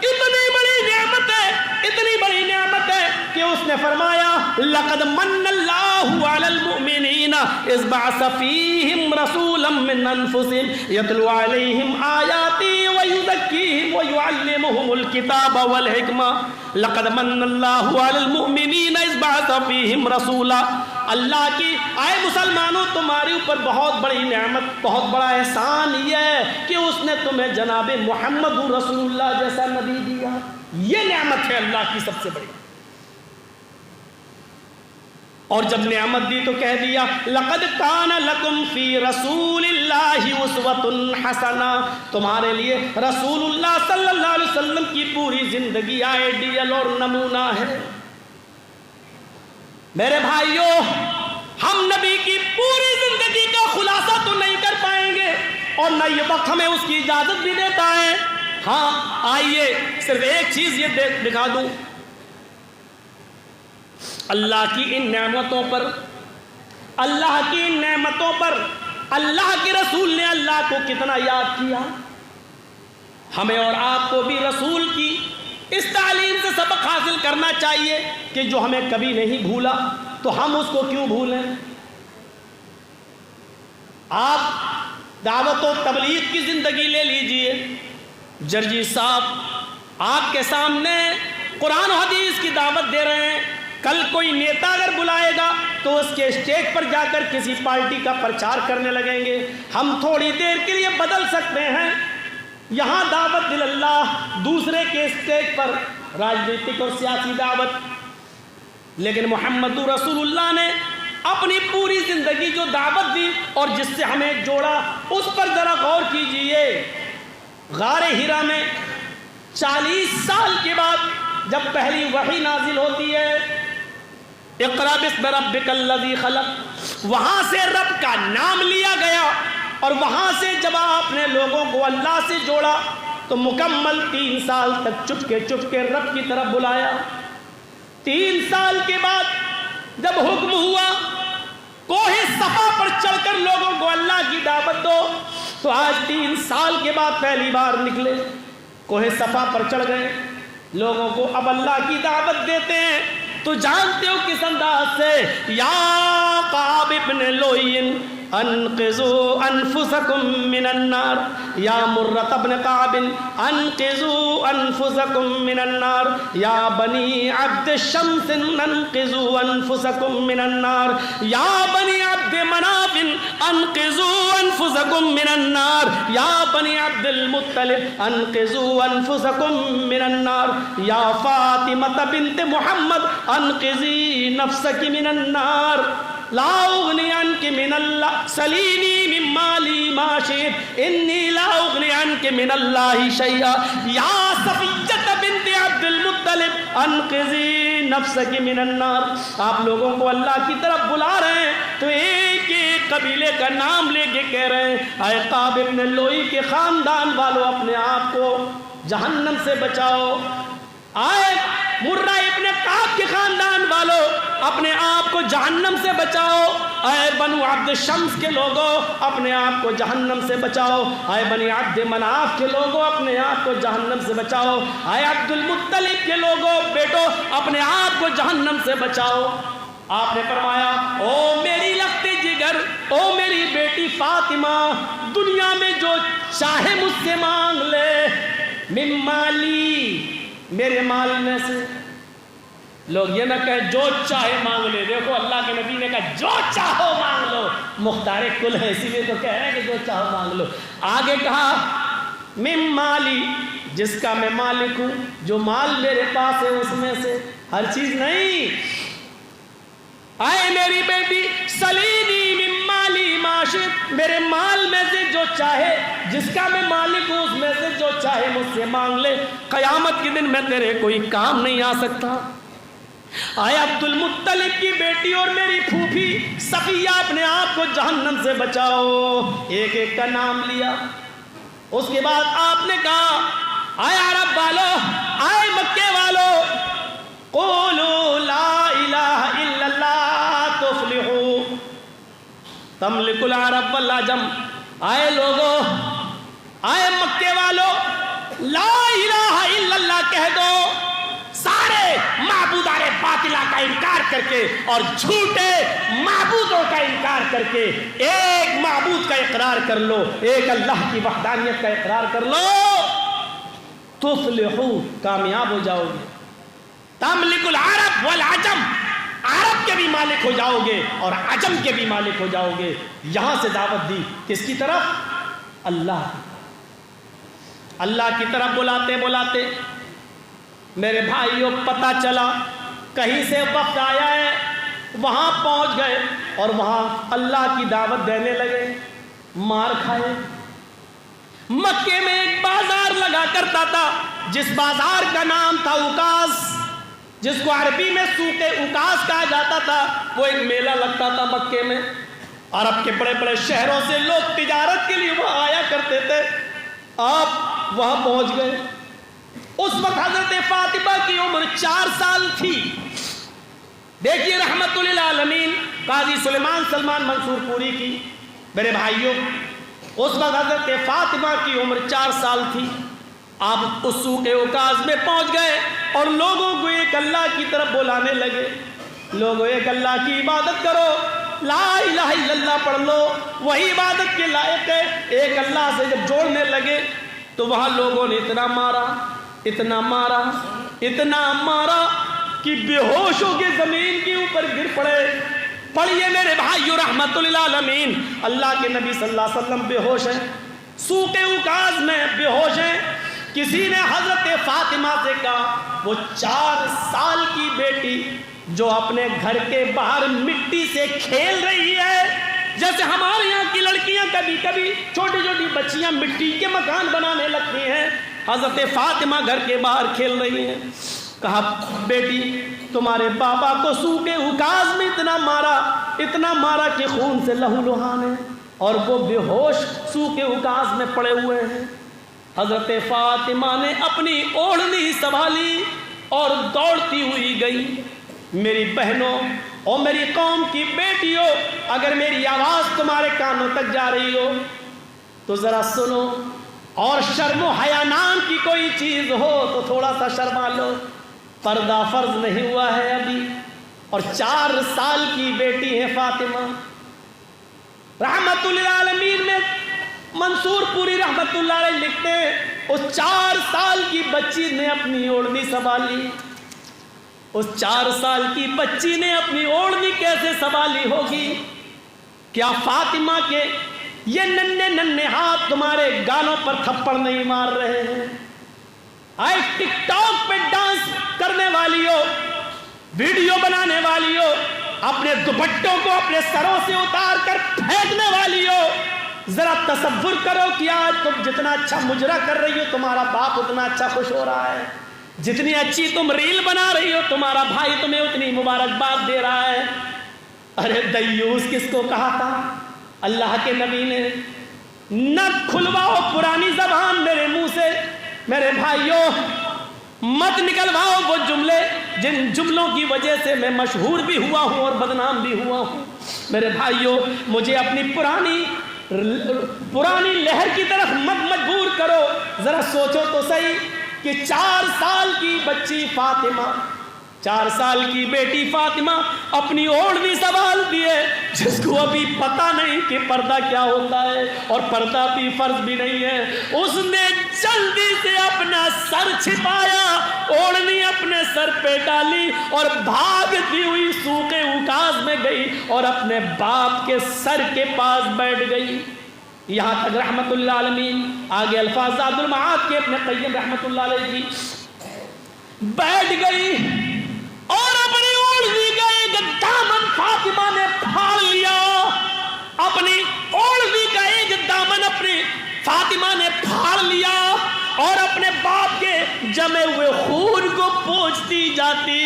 اتنی بڑی نعمت ہے، اتنی بڑی نعمت ہے کہ اس نے فرمایا لَقَدْ مَنَّ اللَّهُ عَلَى الْمُؤْمِنِينَ إِذْ بَعَثَ فِيهِمْ رَسُولًا مِّنْ أَنفُسِهِمْ يَتْلُو عَلَيْهِمْ آيَاتِهِ وَيُزَكِّيهِمْ وَيُعَلِّمُهُمُ الْكِتَابَ وَالْحِكْمَةَ لَقَدْ مَنَّ اللَّهُ عَلَى الْمُؤْمِنِينَ إِذْ بَعَثَ فِيهِمْ رَسُولًا، اللہ کی آئے مسلمانوں تمہارے اوپر بہت بڑی نعمت، بہت بڑا احسان یہ ہے کہ اس نے تمہیں جناب محمد رسول اللہ جیسا نبی دیا۔ یہ نعمت ہے اللہ کی سب سے بڑی۔ اور جب نعمت دی تو کہہ دیا لَقَدْ كَانَ لَكُمْ فِي رَسُولِ اللَّهِ أُسْوَةٌ حَسَنَةٌ، تمہارے لیے رسول اللہ صلی اللہ علیہ وسلم کی پوری زندگی آئیڈیل اور نمونہ ہے۔ میرے بھائیوں، ہم نبی کی پوری زندگی کا خلاصہ تو نہیں کر پائیں گے، اور نہ یہ وقت ہمیں اس کی اجازت بھی دیتا ہے۔ ہاں آئیے صرف ایک چیز یہ دکھا دوں، اللہ کی ان نعمتوں پر، اللہ کی ان نعمتوں پر اللہ کے رسول نے اللہ کو کتنا یاد کیا۔ ہمیں اور آپ کو بھی رسول کی اس تعلیم سے سبق حاصل کرنا چاہیے کہ جو ہمیں کبھی نہیں بھولا تو ہم اس کو کیوں بھولیں۔ آپ دعوت و تبلیغ کی زندگی لے لیجئے، جرجی صاحب آپ کے سامنے قرآن و حدیث کی دعوت دے رہے ہیں، کل کوئی نیتا اگر بلائے گا تو اس کے اسٹیج پر جا کر کسی پارٹی کا پرچار کرنے لگیں گے۔ ہم تھوڑی دیر کے لیے بدل سکتے ہیں، یہاں دعوت اللہ، دوسرے کے اسٹیج پر راجنیتک اور سیاسی دعوت۔ لیکن محمد رسول اللہ نے اپنی پوری زندگی جو دعوت دی اور جس سے ہمیں جوڑا، اس پر ذرا غور کیجئے۔ غار ہرا میں 40 سال کے بعد جب پہلی وحی نازل ہوتی ہے، اقرأ باسم ربک الذی خلق، وہاں سے رب کا نام لیا گیا، اور وہاں سے جب آپ نے لوگوں کو اللہ سے جوڑا تو مکمل 3 سال تک چپکے رب کی طرف بلایا۔ 3 سال کے بعد جب حکم ہوا کوہ صفا پر چڑھ کر لوگوں کو اللہ کی دعوت دو، تو آج 3 سال کے بعد پہلی بار نکلے، کوہ صفا پر چڑھ گئے، لوگوں کو اب اللہ کی دعوت دیتے ہیں۔ تو جانتے ہو کس انداز سے، یا کعب ابن لؤی انقذوا انفسکم من النار، یا مرۃ ابن کعب انقذوا انفسکم من النار، یا بنی عبد الشمس انقذوا انفسکم من النار، یا بنی عبد مناف انقذوا انفسکم من النار، یا بنی عبد المطلب انقذوا انفسکم من النار، یا فاطمہ بنت محمد انقذی نفسک من النار، لا اغنی عنک من اللہ سلینی من مالی ما شئت انی لا اغنی عنک من اللہ شیئا، یا صفیہ بنت عبد المطلب انقذی نفسک من النار. آپ لوگوں کو اللہ کی طرف بلا رہے ہیں تو ایک ایک قبیلے کا نام لے کے کہہ رہے ہیں اے قاب ابن لوئی کے خاندان والوں اپنے آپ کو جہنم سے بچاؤ. آئے مرہ ابن قاب کے خاندان والوں اپنے آپ کو جہنم سے بچاؤ. اے بنو عبد شمس کے لوگوں اپنے آپ کو جہنم سے بچاؤ. اے بنی عبد مناف کے لوگوں اپنے آپ کو جہنم سے بچاؤ. اے عبد المطلب کے لوگوں بیٹو اپنے آپ کو جہنم سے بچاؤ. آپ نے فرمایا او میری لخت جگر، او میری بیٹی فاطمہ، دنیا میں جو چاہے مجھ سے مانگ لے، من مالی، میرے مال میں سے. لوگ یہ نہ کہیں جو چاہے مانگ لے. دیکھو اللہ کے نبی نے کہا جو چاہو مانگ لو. مختار کل ہے اسی لیے تو کہہ رہے ہیں کہ جو چاہو مانگ لو. آگے کہا من مالی، جس کا میں مالک ہوں، جو مال میرے پاس ہے اس میں سے ہر چیز نہیں. اے میری بیٹی سلینی من مالی ما شئت، میرے مال میں سے جو چاہے، جس کا میں مالک ہوں اس میں سے جو چاہے مجھ سے مانگ لے. قیامت کے دن میں تیرے کوئی کام نہیں آ سکتا. آئے عبد المطلب کی بیٹی اور میری پھوپھی صفیہ اپنے آپ کو جہنم سے بچاؤ. ایک ایک کا نام لیا. اس کے بعد آپ نے کہا آئے عرب والو، آئے مکے والو، قولوا لا الہ الا اللہ تفلحوا تملک العرب والعجم. آئے لوگو، آئے مکے والو، لا الہ الا اللہ کہہ دو. سارے معبودان باطلہ کا انکار کر کے اور جھوٹے معبودوں کا انکار کر کے ایک معبود کا اقرار کر لو، ایک اللہ کی وحدانیت کا اقرار کر لو، تفلحوا، کامیاب ہو جاؤ گے. تملک العرب والعجم، عرب کے بھی مالک ہو جاؤ گے اور عجم کے بھی مالک ہو جاؤ گے. یہاں سے دعوت دی کس کی طرف؟ اللہ کی. اللہ کی طرف بلاتے بلاتے میرے بھائیوں پتہ چلا کہیں سے وفد آیا ہے. وہاں پہنچ گئے اور وہاں اللہ کی دعوت دینے لگے. مار کھائے. مکے میں ایک بازار لگا کرتا تھا جس بازار کا نام تھا اوکاس، جس کو عربی میں سوق اوکاس کہا جاتا تھا. وہ ایک میلہ لگتا تھا مکے میں. عرب کے بڑے بڑے شہروں سے لوگ تجارت کے لیے وہاں آیا کرتے تھے. آپ وہاں پہنچ گئے. اس وقت حضرت فاطمہ کی عمر 4 سال تھی. دیکھیے رحمت للعالمین قاضی سلیمان سلمان منصور پوری کی. میرے بھائیوں اس وقت حضرت فاطمہ کی عمر 4 سال تھی. آپ اس سوق اوکاس میں پہنچ گئے اور لوگوں کو ایک اللہ کی طرف بلانے لگے. لوگوں ایک اللہ کی عبادت کرو، لا الہ الا اللہ پڑھ لو، وہی عبادت کے لائق ہے. ایک اللہ سے جب جوڑنے لگے تو وہاں لوگوں نے اتنا مارا، اتنا مارا، اتنا مارا کہ بے ہوش ہو کے زمین کے اوپر گر پڑے. پڑھیے میرے بھائیو رحمت للعالمین، اللہ کے نبی صلی اللہ علیہ وسلم بے ہوش ہیں، سوق اوکاس میں بے ہوش ہیں. کسی نے حضرت فاطمہ سے کہا وہ 4 سال کی بیٹی جو اپنے گھر کے باہر مٹی سے کھیل رہی ہے، جیسے ہمارے یہاں کی لڑکیاں کبھی کبھی چھوٹی چھوٹی بچیاں مٹی کے مکان بنانے لگتی ہیں، حضرت فاطمہ گھر کے باہر کھیل رہی ہیں. کہا بیٹی تمہارے بابا کو سوق اوکاس میں اتنا مارا کہ خون سے لہو لہان ہے اور وہ بے ہوش سوق اوکاس میں پڑے ہوئے ہیں. حضرت فاطمہ نے اپنی اوڑھنی سنبھالی اور دوڑتی ہوئی گئی. میری بہنوں اور میری قوم کی بیٹیوں، اگر میری آواز تمہارے کانوں تک جا رہی ہو تو ذرا سنو، اور شرم و حیا نام کی کوئی چیز ہو تو تھوڑا سا شرما لو. پردہ فرض نہیں ہوا ہے ابھی، اور 4 سال کی بیٹی ہے فاطمہ. رحمت للعالمین میں منصور پوری رحمت اللہ علیہ لکھتے ہیں اس 4 سال کی بچی نے اپنی اوڑھنی سنبھالی. اس 4 سال کی بچی نے اپنی اوڑھنی کیسے سنبھالی ہوگی؟ کیا فاطمہ کے یہ ننھے ننھے ہاتھ تمہارے گالوں پر تھپڑ نہیں مار رہے ہیں؟ آئے ٹک ٹاک پہ ڈانس کرنے والی ہو، ویڈیو بنانے والی ہو، اپنے دوپٹوں کو اپنے سروں سے اتار کر پھینکنے والی ہو، ذرا تصور کرو کہ آج تم جتنا اچھا مجرا کر رہی ہو تمہارا باپ اتنا اچھا خوش ہو رہا ہے. جتنی اچھی تم ریل بنا رہی ہو تمہارا بھائی تمہیں اتنی مبارکباد دے رہا ہے۔ ارے دیوس کس کو کہا تھا؟ اللہ کے نبی نے۔ نہ کھلواؤ پرانی زبان میرے منہ سے، میرے بھائیوں مت نکلواؤ وہ جملے جن جملوں کی وجہ سے میں مشہور بھی ہوا ہوں اور بدنام بھی ہوا ہوں۔ میرے بھائیوں مجھے اپنی پرانی لہر کی طرف مت مجبور کرو۔ ذرا سوچو تو صحیح کہ 4 سال کی بچی فاطمہ، 4 سال کی بیٹی فاطمہ اپنی اوڑھنی سنبھالتی ہے، جس کو ابھی پتہ نہیں کہ پردہ کیا ہوتا ہے اور پردہ بھی فرض بھی نہیں ہے۔ اس نے جلدی سے اپنا سر چھپایا، اوڑھنی اپنے سر پہ ڈالی اور بھاگتی ہوئی سوق اوکاز میں گئی اور اپنے باپ کے سر کے پاس بیٹھ گئی۔ یہاں تک رحمت اللہ عالمین آگے الفاظ زاد المعاد کے ابن قیم رحمت اللہ علیہ کی بیٹھ گئی اور اپنی اوڑھنی کا ایک دامن فاطمہ نے پھاڑ لیا، اپنی اوڑھنی کا ایک دامن اپنی فاطمہ نے پھاڑ لیا اور اپنے باپ کے جمے ہوئے خون کو پوچھتی جاتی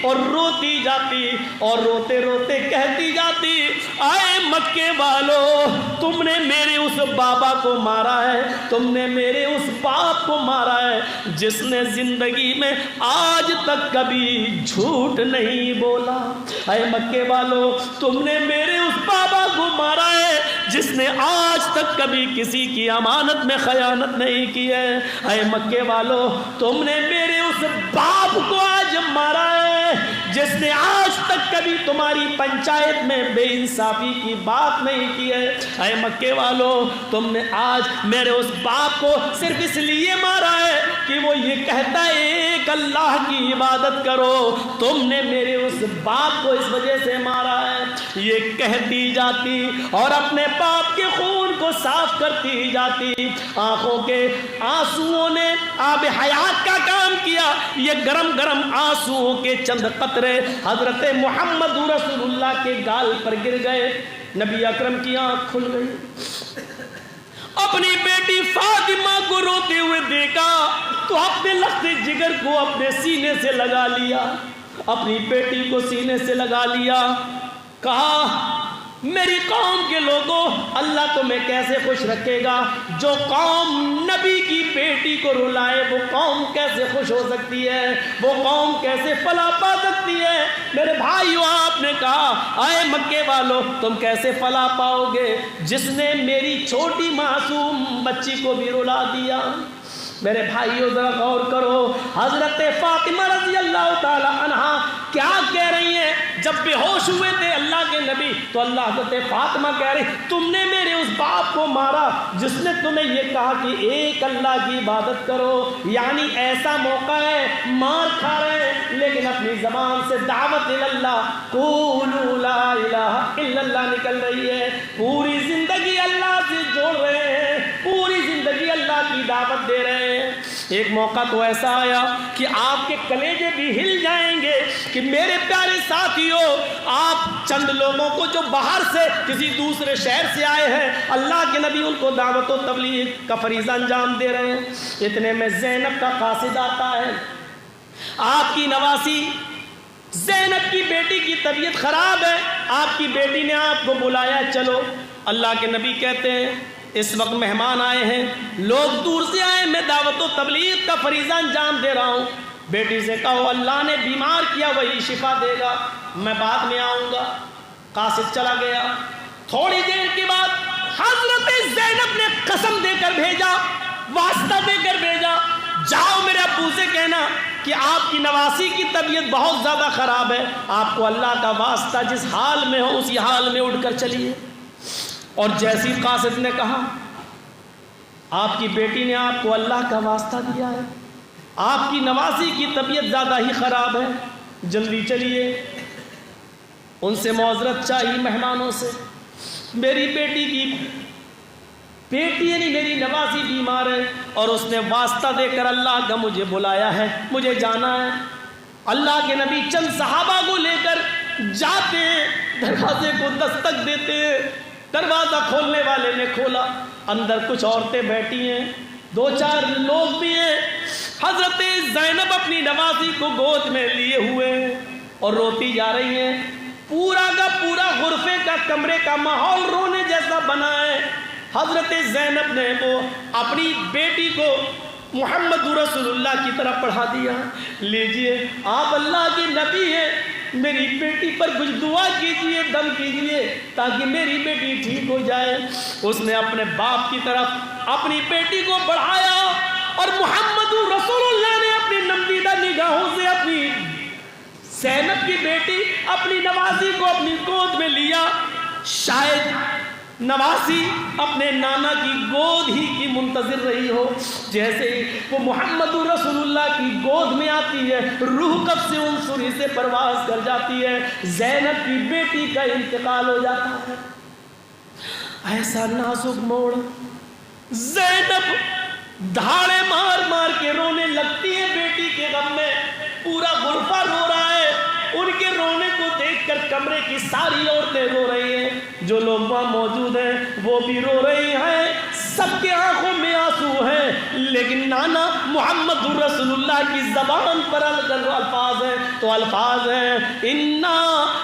اور روتی جاتی اور روتے روتے کہتی جاتی، آئے مکے والو تم نے میرے اس بابا کو مارا ہے، تم نے میرے اس باپ کو مارا ہے جس نے زندگی میں آج تک کبھی جھوٹ نہیں بولا۔ اے مکے والو تم نے میرے اس بابا کو مارا ہے جس نے آج تک کبھی کسی کی امانت میں خیانت نہیں کی ہے۔ اے مکے والو تم نے میرے اس باپ کو آج مارا ہے جس نے آج تک کبھی تمہاری پنچایت میں بے انصافی کی بات نہیں کی ہے۔ اے مکے والو تم نے آج میرے اس باپ کو صرف اس لیے مارا ہے کہ وہ یہ کہتا ہے ایک اللہ کی عبادت کرو، تم نے میرے اس باپ کو اس وجہ سے مارا ہے۔ یہ کہتی جاتی اور اپنے باپ کے خون کو صاف کرتی جاتی، آنکھوں کے آنسوؤں نے آب حیات کا کام کیا۔ یہ گرم گرم آنسوؤں کے چند قطرے حضرت محمد رسول اللہ کے گال پر گر گئے، نبی اکرم کی آنکھ کھل گئی۔ اپنی بیٹی فاطمہ کو روتے ہوئے دیکھا تو اپنے لخت جگر کو اپنے سینے سے لگا لیا، اپنی بیٹی کو سینے سے لگا لیا، کہا میری قوم کے لوگوں اللہ تمہیں کیسے خوش رکھے گا؟ جو قوم نبی کی بیٹی کو رلائے وہ قوم کیسے خوش ہو سکتی ہے؟ وہ قوم کیسے فلاح پا سکتی ہے؟ میرے بھائیو آپ نے کہا اے مکے والو تم کیسے فلاح پاؤ گے جس نے میری چھوٹی معصوم بچی کو بھی رلا دیا؟ میرے بھائیو ذرا غور کرو، حضرت فاطمہ رضی اللہ تعالی عنہا کیا کہہ رہی ہیں؟ جب بے ہوش ہوئے تھے اللہ کے نبی تو اللہ حضرت فاطمہ کہہ رہی تم نے میرے اس باپ کو مارا جس نے تمہیں یہ کہا کہ ایک اللہ کی عبادت کرو، یعنی ایسا موقع ہے مار کھا رہے ہیں لیکن اپنی زبان سے دعوت اللہ قولوا لا الہ الا اللہ نکل رہی ہے، پوری زندگی اللہ سے جوڑ رہے ہیں، پوری زندگی اللہ کی دعوت دے رہے ہیں۔ ایک موقع تو ایسا آیا کہ آپ کے کلیجے بھی ہل جائیں گے کہ میرے پیارے ساتھیوں آپ چند لوگوں کو جو باہر سے کسی دوسرے شہر سے آئے ہیں اللہ کے نبی ان کو دعوت و تبلیغ کا فریضہ انجام دے رہے ہیں، اتنے میں زینب کا قاصد آتا ہے، آپ کی نواسی زینب کی بیٹی کی طبیعت خراب ہے، آپ کی بیٹی نے آپ کو بلایا چلو۔ اللہ کے نبی کہتے ہیں اس وقت مہمان آئے ہیں، لوگ دور سے آئے، میں دعوت و تبلیغ کا فریضہ انجام دے رہا ہوں، بیٹی سے کہو اللہ نے بیمار کیا وہی شفا دے گا، میں بعد میں آؤں گا۔ قاصد چلا گیا، تھوڑی دیر کے بعد حضرت زینب نے قسم دے کر بھیجا، واسطہ دے کر بھیجا، جاؤ میرے ابو سے کہنا کہ آپ کی نواسی کی طبیعت بہت زیادہ خراب ہے، آپ کو اللہ کا واسطہ جس حال میں ہو اسی حال میں اٹھ کر چلیے۔ اور جیسی قاصد نے کہا آپ کی بیٹی نے آپ کو اللہ کا واسطہ دیا ہے، آپ کی نواسی کی طبیعت زیادہ ہی خراب ہے، جلدی چلیے۔ ان سے معذرت چاہیے مہمانوں سے، میری بیٹی کی بیٹی یعنی میری نواسی بیمار ہے اور اس نے واسطہ دے کر اللہ کا مجھے بلایا ہے، مجھے جانا ہے۔ اللہ کے نبی چند صحابہ کو لے کر جاتے ہیں، دروازے کو دستک دیتے ہیں، دروازہ کھولنے والے نے کھولا، اندر کچھ عورتیں بیٹھی ہیں، دو چار لوگ بھی ہیں. حضرت زینب اپنی نوازی کو گود میں لیے ہوئے اور روتی جا رہی ہیں. پورا کا پورا غرفے کا کمرے کا ماحول رونے جیسا بنا ہے. حضرت زینب نے وہ اپنی بیٹی کو محمد رسول اللہ کی طرف پڑھا دیا. لیجئے آپ اللہ کے نبی ہیں, میری بیٹی پر کچھ دعا کیجئے, دم کیجئے تاکہ میری بیٹی ٹھیک ہو جائے. اس نے اپنے باپ کی طرف اپنی بیٹی کو بڑھایا اور محمد رسول اللہ نے اپنی نمدیدہ نگاہوں سے اپنی زینب کی بیٹی اپنی نوازی کو اپنی گود میں لیا. شاید نوازی اپنے نانا کی گود ہی کی منتظر رہی ہو. جیسے وہ محمد رسول اللہ کی گود میں آتی ہے, روح کب سے ان سری سے پرواز کر جاتی ہے, زینب کی بیٹی کا انتقال ہو جاتا ہے. ایسا نازک موڑ. زینب دھاڑے مار مار کے رونے لگتی ہے بیٹی کے غم میں. پورا غرفہ رو رہا ہے. ان کے رونے کو دیکھ کر کمرے کی ساری عورتیں رو رہی ہیں. جو لوگ وہاں موجود ہیں وہ بھی رو رہی ہیں. سب کے آنکھوں میں آنسو ہیں. لیکن نانا محمد رسول اللہ کی زبان پر الفاظ ہیں تو الفاظ ہیں انا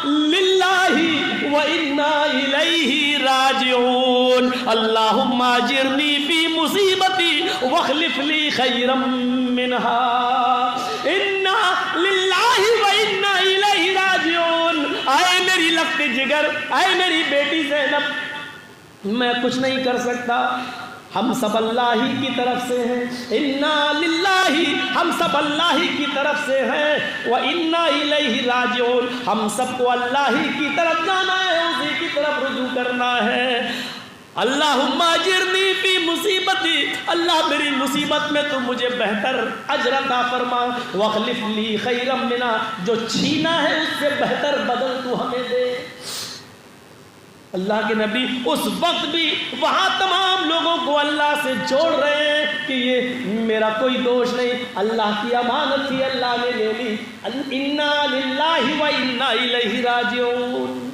للہ و انا الیہ راجعون. اللہم اجرنی فی مصیبتی واخلف لی خیرا منہا. انا للہ و انا الیہ راجعون. اے میری لخت جگر, اے میری بیٹی زینب, میں کچھ نہیں کر سکتا, ہم سب اللہ ہی کی طرف سے ہیں. انا للہ, ہم سب اللہ ہی کی طرف سے ہیں. وانا الیہ راجعون, ہم سب کو اللہ ہی کی طرف جانا ہے, اسی کی طرف رجوع کرنا ہے. اللہم اجرنی فی مصیبتی, اللہ میری مصیبت میں تو مجھے بہتر اجر عطا فرما. واخلف لی خیرا منہا, جو چھینا ہے اس سے بہتر بدل تو ہمیں دے. اللہ کے نبی اس وقت بھی وہاں تمام لوگوں کو اللہ سے جوڑ رہے ہیں کہ یہ میرا کوئی دوش نہیں, اللہ کی امانت تھی, اللہ نے لے لی. انا للہ و انا الیہ راجعون.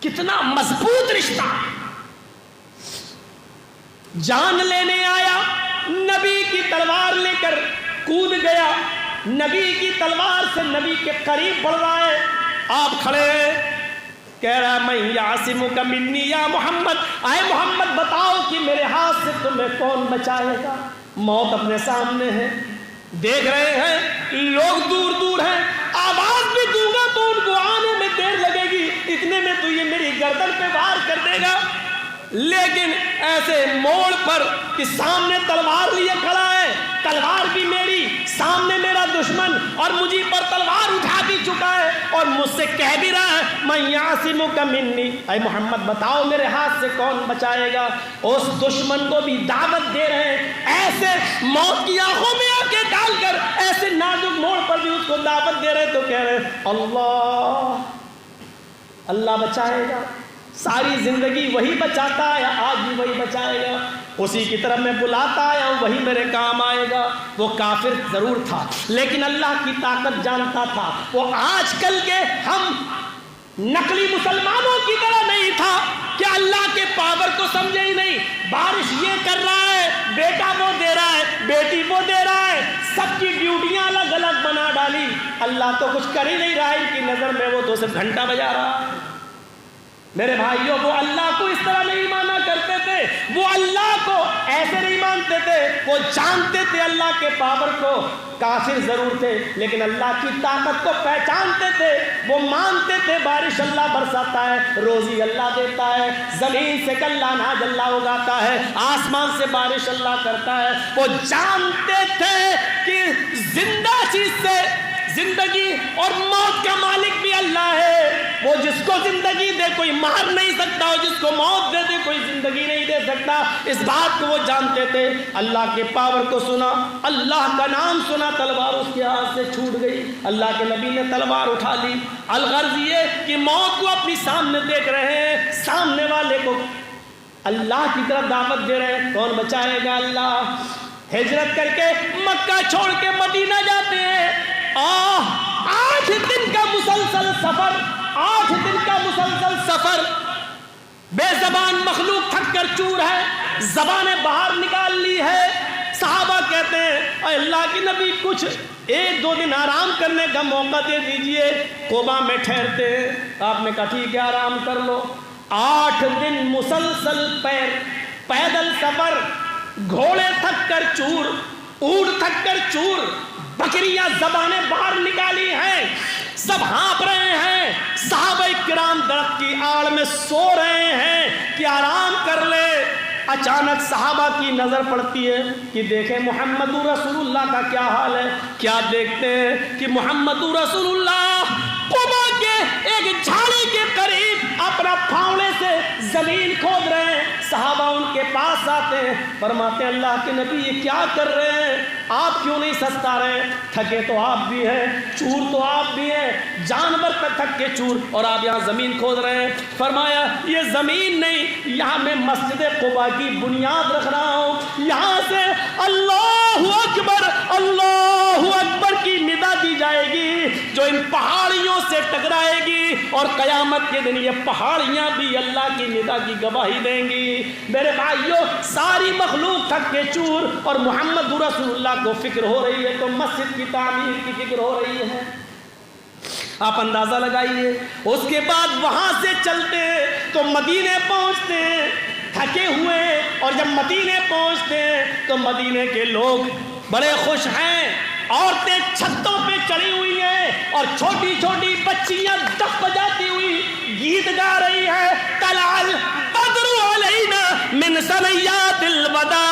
کتنا مضبوط رشتہ. جان لینے آیا, نبی کی تلوار لے کر کود گیا, نبی کی تلوار سے نبی کے قریب بڑھ رہا ہے. آپ کھڑے ہیں, کہہ رہا میں یعصمک منی یا محمد, اے محمد بتاؤ کہ میرے ہاتھ سے تمہیں کون بچائے گا. موت اپنے سامنے ہے, دیکھ رہے ہیں لوگ دور دور ہیں. آواز بھی دوں گا تو ان کو آنے میں دیر لگے گی, اتنے میں تو یہ میری گردن پہ وار کر دے گا. لیکن ایسے موڑ پر کہ سامنے تلوار لیے کھڑا ہے, تلوار بھی میری, سامنے میرا دشمن, اور مجھے پر تلوار اٹھا بھی چکا ہے اور مجھ سے کہہ بھی رہا ہے میں یعصمک منی, اے محمد بتاؤ میرے ہاتھ سے کون بچائے گا. اس دشمن کو بھی دعوت دے رہے ہیں, ایسے موت کی آنکھوں میں آنکھیں ڈال کر ایسے نازک موڑ پر بھی اس کو دعوت دے رہے. تو کہہ رہے اللہ, اللہ بچائے گا, ساری زندگی وہی بچاتا ہے, آج بھی وہی بچائے گا, اسی کی طرف میں بلاتا آیا ہوں, وہی میرے کام آئے گا. وہ کافر ضرور تھا لیکن اللہ کی طاقت جانتا تھا. وہ آج کل کے ہم نقلی مسلمانوں کی طرح نہیں تھا کہ اللہ کے پاور کو سمجھے ہی نہیں. بارش یہ کر رہا ہے, بیٹا وہ دے رہا ہے, بیٹی وہ دے رہا ہے, سب کی ڈیوٹیاں الگ الگ بنا ڈالی. اللہ تو کچھ کر ہی نہیں رہا, ان کی نظر میں وہ تو صرف گھنٹہ بجا رہا ہے. میرے بھائیوں, وہ اللہ کو اس طرح نہیں مانا کرتے تھے, وہ اللہ کو ایسے نہیں مانتے تھے, وہ جانتے تھے اللہ کے پاور کو. کافر ضرور تھے لیکن اللہ کی طاقت کو پہچانتے تھے. وہ مانتے تھے بارش اللہ برساتا ہے, روزی اللہ دیتا ہے, زمین سے کلا اناج اللہ اگاتا ہے, آسمان سے بارش اللہ کرتا ہے. وہ جانتے تھے کہ زندہ چیز سے زندگی اور موت کا مالک بھی اللہ ہے. وہ جس کو زندگی دے کوئی مار نہیں سکتا, اور جس کو موت دے دے کوئی زندگی نہیں دے سکتا. اس بات کو وہ جانتے تھے. اللہ کے پاور کو سنا, اللہ کا نام سنا, تلوار اس کے ہاتھ سے چھوٹ گئی. اللہ کے نبی نے تلوار اٹھا لی. الغرض یہ کہ موت کو اپنی سامنے دیکھ رہے ہیں, سامنے والے کو اللہ کی طرف دعوت دے رہے ہیں. کون بچائے گا؟ اللہ. ہجرت کر کے مکہ چھوڑ کے مدینہ جاتے ہیں. 8 دن کا مسلسل سفر, 8 دن کا مسلسل سفر. بے زبان مخلوق تھک کر چور ہے, زبانیں باہر نکال لی ہے۔ صحابہ کہتے ہیں اے اللہ کے نبی کچھ 1-2 دن آرام کرنے کا موقع دے دیجئے، قبا میں ٹھہرتے ہیں۔ آپ نے کہا ٹھیک ہے آرام کر لو۔ 8 دن مسلسل پیدل سفر، گھوڑے تھک کر چور، اونٹ تھک کر چور، بکریاں زبانیں باہر نکالی ہیں، سب ہانپ رہے ہیں۔ صحابہ کرام درخت کی آڑ میں سو رہے ہیں کہ آرام کر لے۔ اچانک صحابہ کی نظر پڑتی ہے کہ دیکھیں محمد رسول اللہ کا کیا حال ہے۔ کیا دیکھتے ہیں کہ محمد رسول اللہ قبا کے ایک جھاڑی کے قریب اپنا پھاوڑے سے زمین کھود رہے ہیں۔ صحابہ ان کے پاس آتے ہیں، فرماتے ہیں اللہ کے نبی یہ کیا کر رہے ہیں، آپ کیوں نہیں سستا رہے؟ تھکے تو آپ بھی ہیں، چور تو آپ بھی ہیں، جانور پہ تھک کے چور، اور آپ یہاں زمین کھود رہے ہیں۔ فرمایا یہ زمین نہیں، یہاں میں مسجد قبا کی بنیاد رکھ رہا ہوں، یہاں سے اللہ اکبر کی ندا دی جائے گی جو ان پہاڑیوں سے ٹکرائے گی، اور قیامت کے دن یہ پہاڑیاں بھی اللہ کی ندا کی گواہی دیں گی۔ میرے بھائیوں ساری مخلوق تھک کے چور، اور محمد رسول اللہ کو فکر ہو رہی ہے تو مسجد کی تعمیر کی فکر ہو رہی ہے۔ آپ اندازہ لگائیے۔ اس کے بعد وہاں سے چلتے تو مدینے پہنچتے تھکے ہوئے، اور جب مدینے پہنچتے تو مدینے کے لوگ بڑے خوش ہیں، عورتیں چھتوں پہ چڑھی ہوئی ہیں، اور چھوٹی چھوٹی بچیاں دف بجاتی ہوئی گیت گا رہی ہیں، طلع البدر علینا من ثنیات الوداع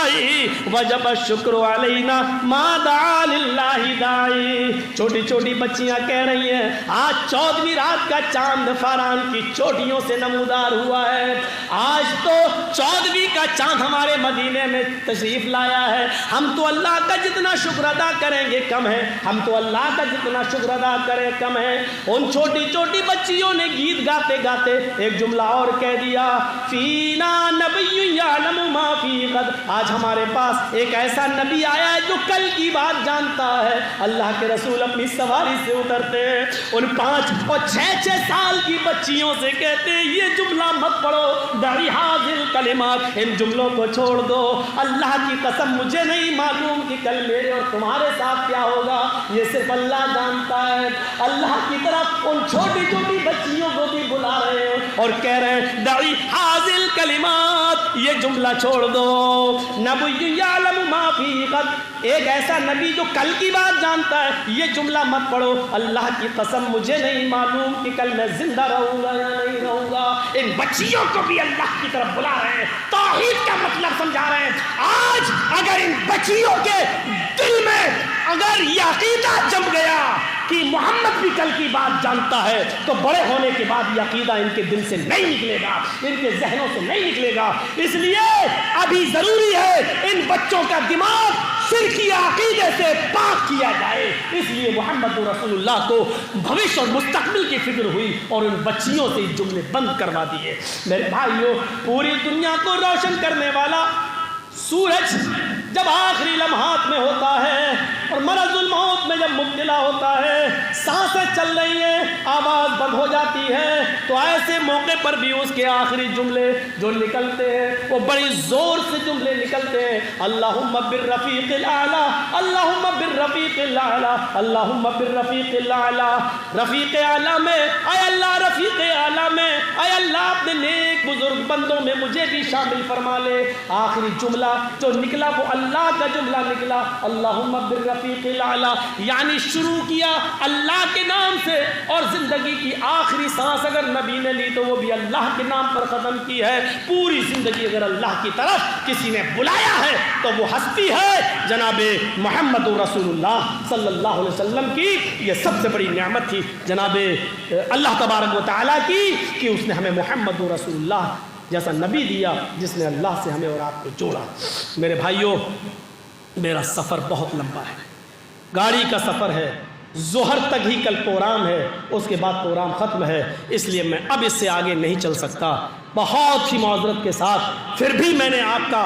وجب الشکر علینا ما دعا للہ داعی۔ چھوٹی چھوٹی بچیاں کہہ رہی ہیں آج 14ویں رات کا چاند فاران کی چوٹیوں سے نمودار ہوا ہے، آج تو 14ویں کا چاند ہمارے مدینے میں تشریف لایا ہے، ہم تو اللہ کا جتنا شکر ادا کریں گے کم ہے، ہم تو اللہ کا جتنا شکر ادا کریں کم ہے۔ ان چھوٹی چھوٹی بچیوں نے گیت گاتے گاتے ایک جملہ اور کہہ دیا، فینا نبی یعلم ما فی غد، آج ہمارے پاس ایک ایسا نبی آیا ہے جو کل کی بات جانتا ہے۔ اللہ کے رسول اپنی سواری سے اترتے ہیں، ان 5 اور 6 سال کی بچیوں سے کہتے ہیں یہ جملہ مت پڑھو، دعی حاضر کلمات، ان جملوں کو چھوڑ دو، اللہ کی قسم مجھے نہیں معلوم کہ کل میرے اور تمہارے ساتھ کیا ہوگا، یہ صرف اللہ جانتا ہے۔ اللہ کی طرف ان چھوٹی چھوٹی بچیوں کو بھی بلا رہے ہیں اور کہہ رہے ہیں دعی حاضر کلمات، یہ جملہ چھوڑ دو، نبی یعلم ما فی غد، ایک ایسا نبی جو کل کی بات جانتا ہے، یہ جملہ مت پڑھو، اللہ کی قسم مجھے نہیں معلوم کہ کل میں زندہ رہوں گا یا نہیں رہوں گا۔ ان بچیوں کو بھی اللہ کی طرف بلا رہے ہیں، توحید کا مطلب سمجھا رہے ہیں۔ آج اگر ان بچیوں کے دل میں اگر یہ عقیدہ جم گیا کہ محمد بھی کل کی بات جانتا ہے تو بڑے ہونے کے بعد یہ عقیدہ ان کے دل سے نہیں نکلے گا، ان کے ذہنوں سے نہیں نکلے گا۔ اس لیے ابھی ضروری ہے ان بچوں کا دماغ شرکی عقیدے سے پاک کیا جائے۔ اس لیے محمد رسول اللہ کو بھوش اور مستقبل کی فکر ہوئی اور ان بچیوں سے جملے بند کروا دیے۔ میرے بھائیوں پوری دنیا کو روشن کرنے والا سورج جب آخری لمحات میں ہوتا ہے اور مرض الموت میں جب مبتلا ہوتا ہے، سانسیں چل رہی ہیں، آواز بند ہو جاتی ہے، تو ایسے موقع پر بھی اس کے آخری جملے جو نکلتے ہیں وہ بڑی زور سے جملے نکلتے ہیں، اللہم بالرفیق الاعلی، اللہم بالرفیق الاعلی، اللہم بالرفیق الاعلی۔ رفیق اعلیٰ میں اے اللہ، رفیق اعلیٰ میں اے اللہ، اپنے نیک بزرگ بندوں میں مجھے بھی شامل فرما لے۔ آخری جملہ جو نکلا وہ اللہ کا جملہ نکلا، اللہم بالرفیق الاعلی، یعنی شروع کیا اللہ کے نام سے، اور زندگی کی آخری سانس اگر نبی نے لی تو وہ بھی اللہ کے نام پر ختم کی ہے۔ پوری زندگی اگر اللہ کی طرف کسی نے بلایا ہے تو وہ ہستی ہے جناب محمد رسول اللہ صلی اللہ علیہ وسلم کی۔ یہ سب سے بڑی نعمت تھی جناب اللہ تبارک و تعالیٰ کی کہ اس نے ہمیں محمد رسول اللہ جیسا نبی دیا جس نے اللہ سے ہمیں اور آپ کو جوڑا۔ میرے بھائیوں میرا سفر بہت لمبا ہے، گاڑی کا سفر ہے، ظہر تک ہی کل پروگرام ہے، اس کے بعد پروگرام ختم ہے، اس لیے میں اب اس سے آگے نہیں چل سکتا۔ بہت ہی معذرت کے ساتھ پھر بھی میں نے آپ کا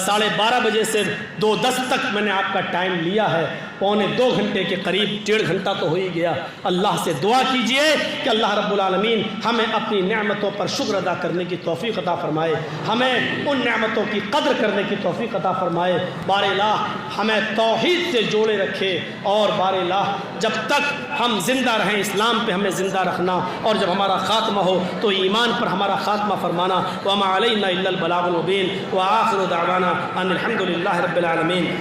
12:30 بجے سے 2:10 تک میں نے آپ کا ٹائم لیا ہے، 1.25 گھنٹے کے قریب، 1.5 گھنٹہ تو ہو ہی گیا۔ اللہ سے دعا کیجئے کہ اللہ رب العالمین ہمیں اپنی نعمتوں پر شکر ادا کرنے کی توفیق عطا فرمائے، ہمیں ان نعمتوں کی قدر کرنے کی توفیق عطا فرمائے۔ بار الہ ہمیں توحید سے جوڑے رکھے، اور بار الہ جب تک ہم زندہ رہیں اسلام پہ ہمیں زندہ رکھنا، اور جب ہمارا خاتمہ ہو تو ایمان پر ہمارا خاتمہ فرمانا۔ وما علینا الا البلاغ المبین، وآخر دعوانا ان الحمد للہ رب العالمین۔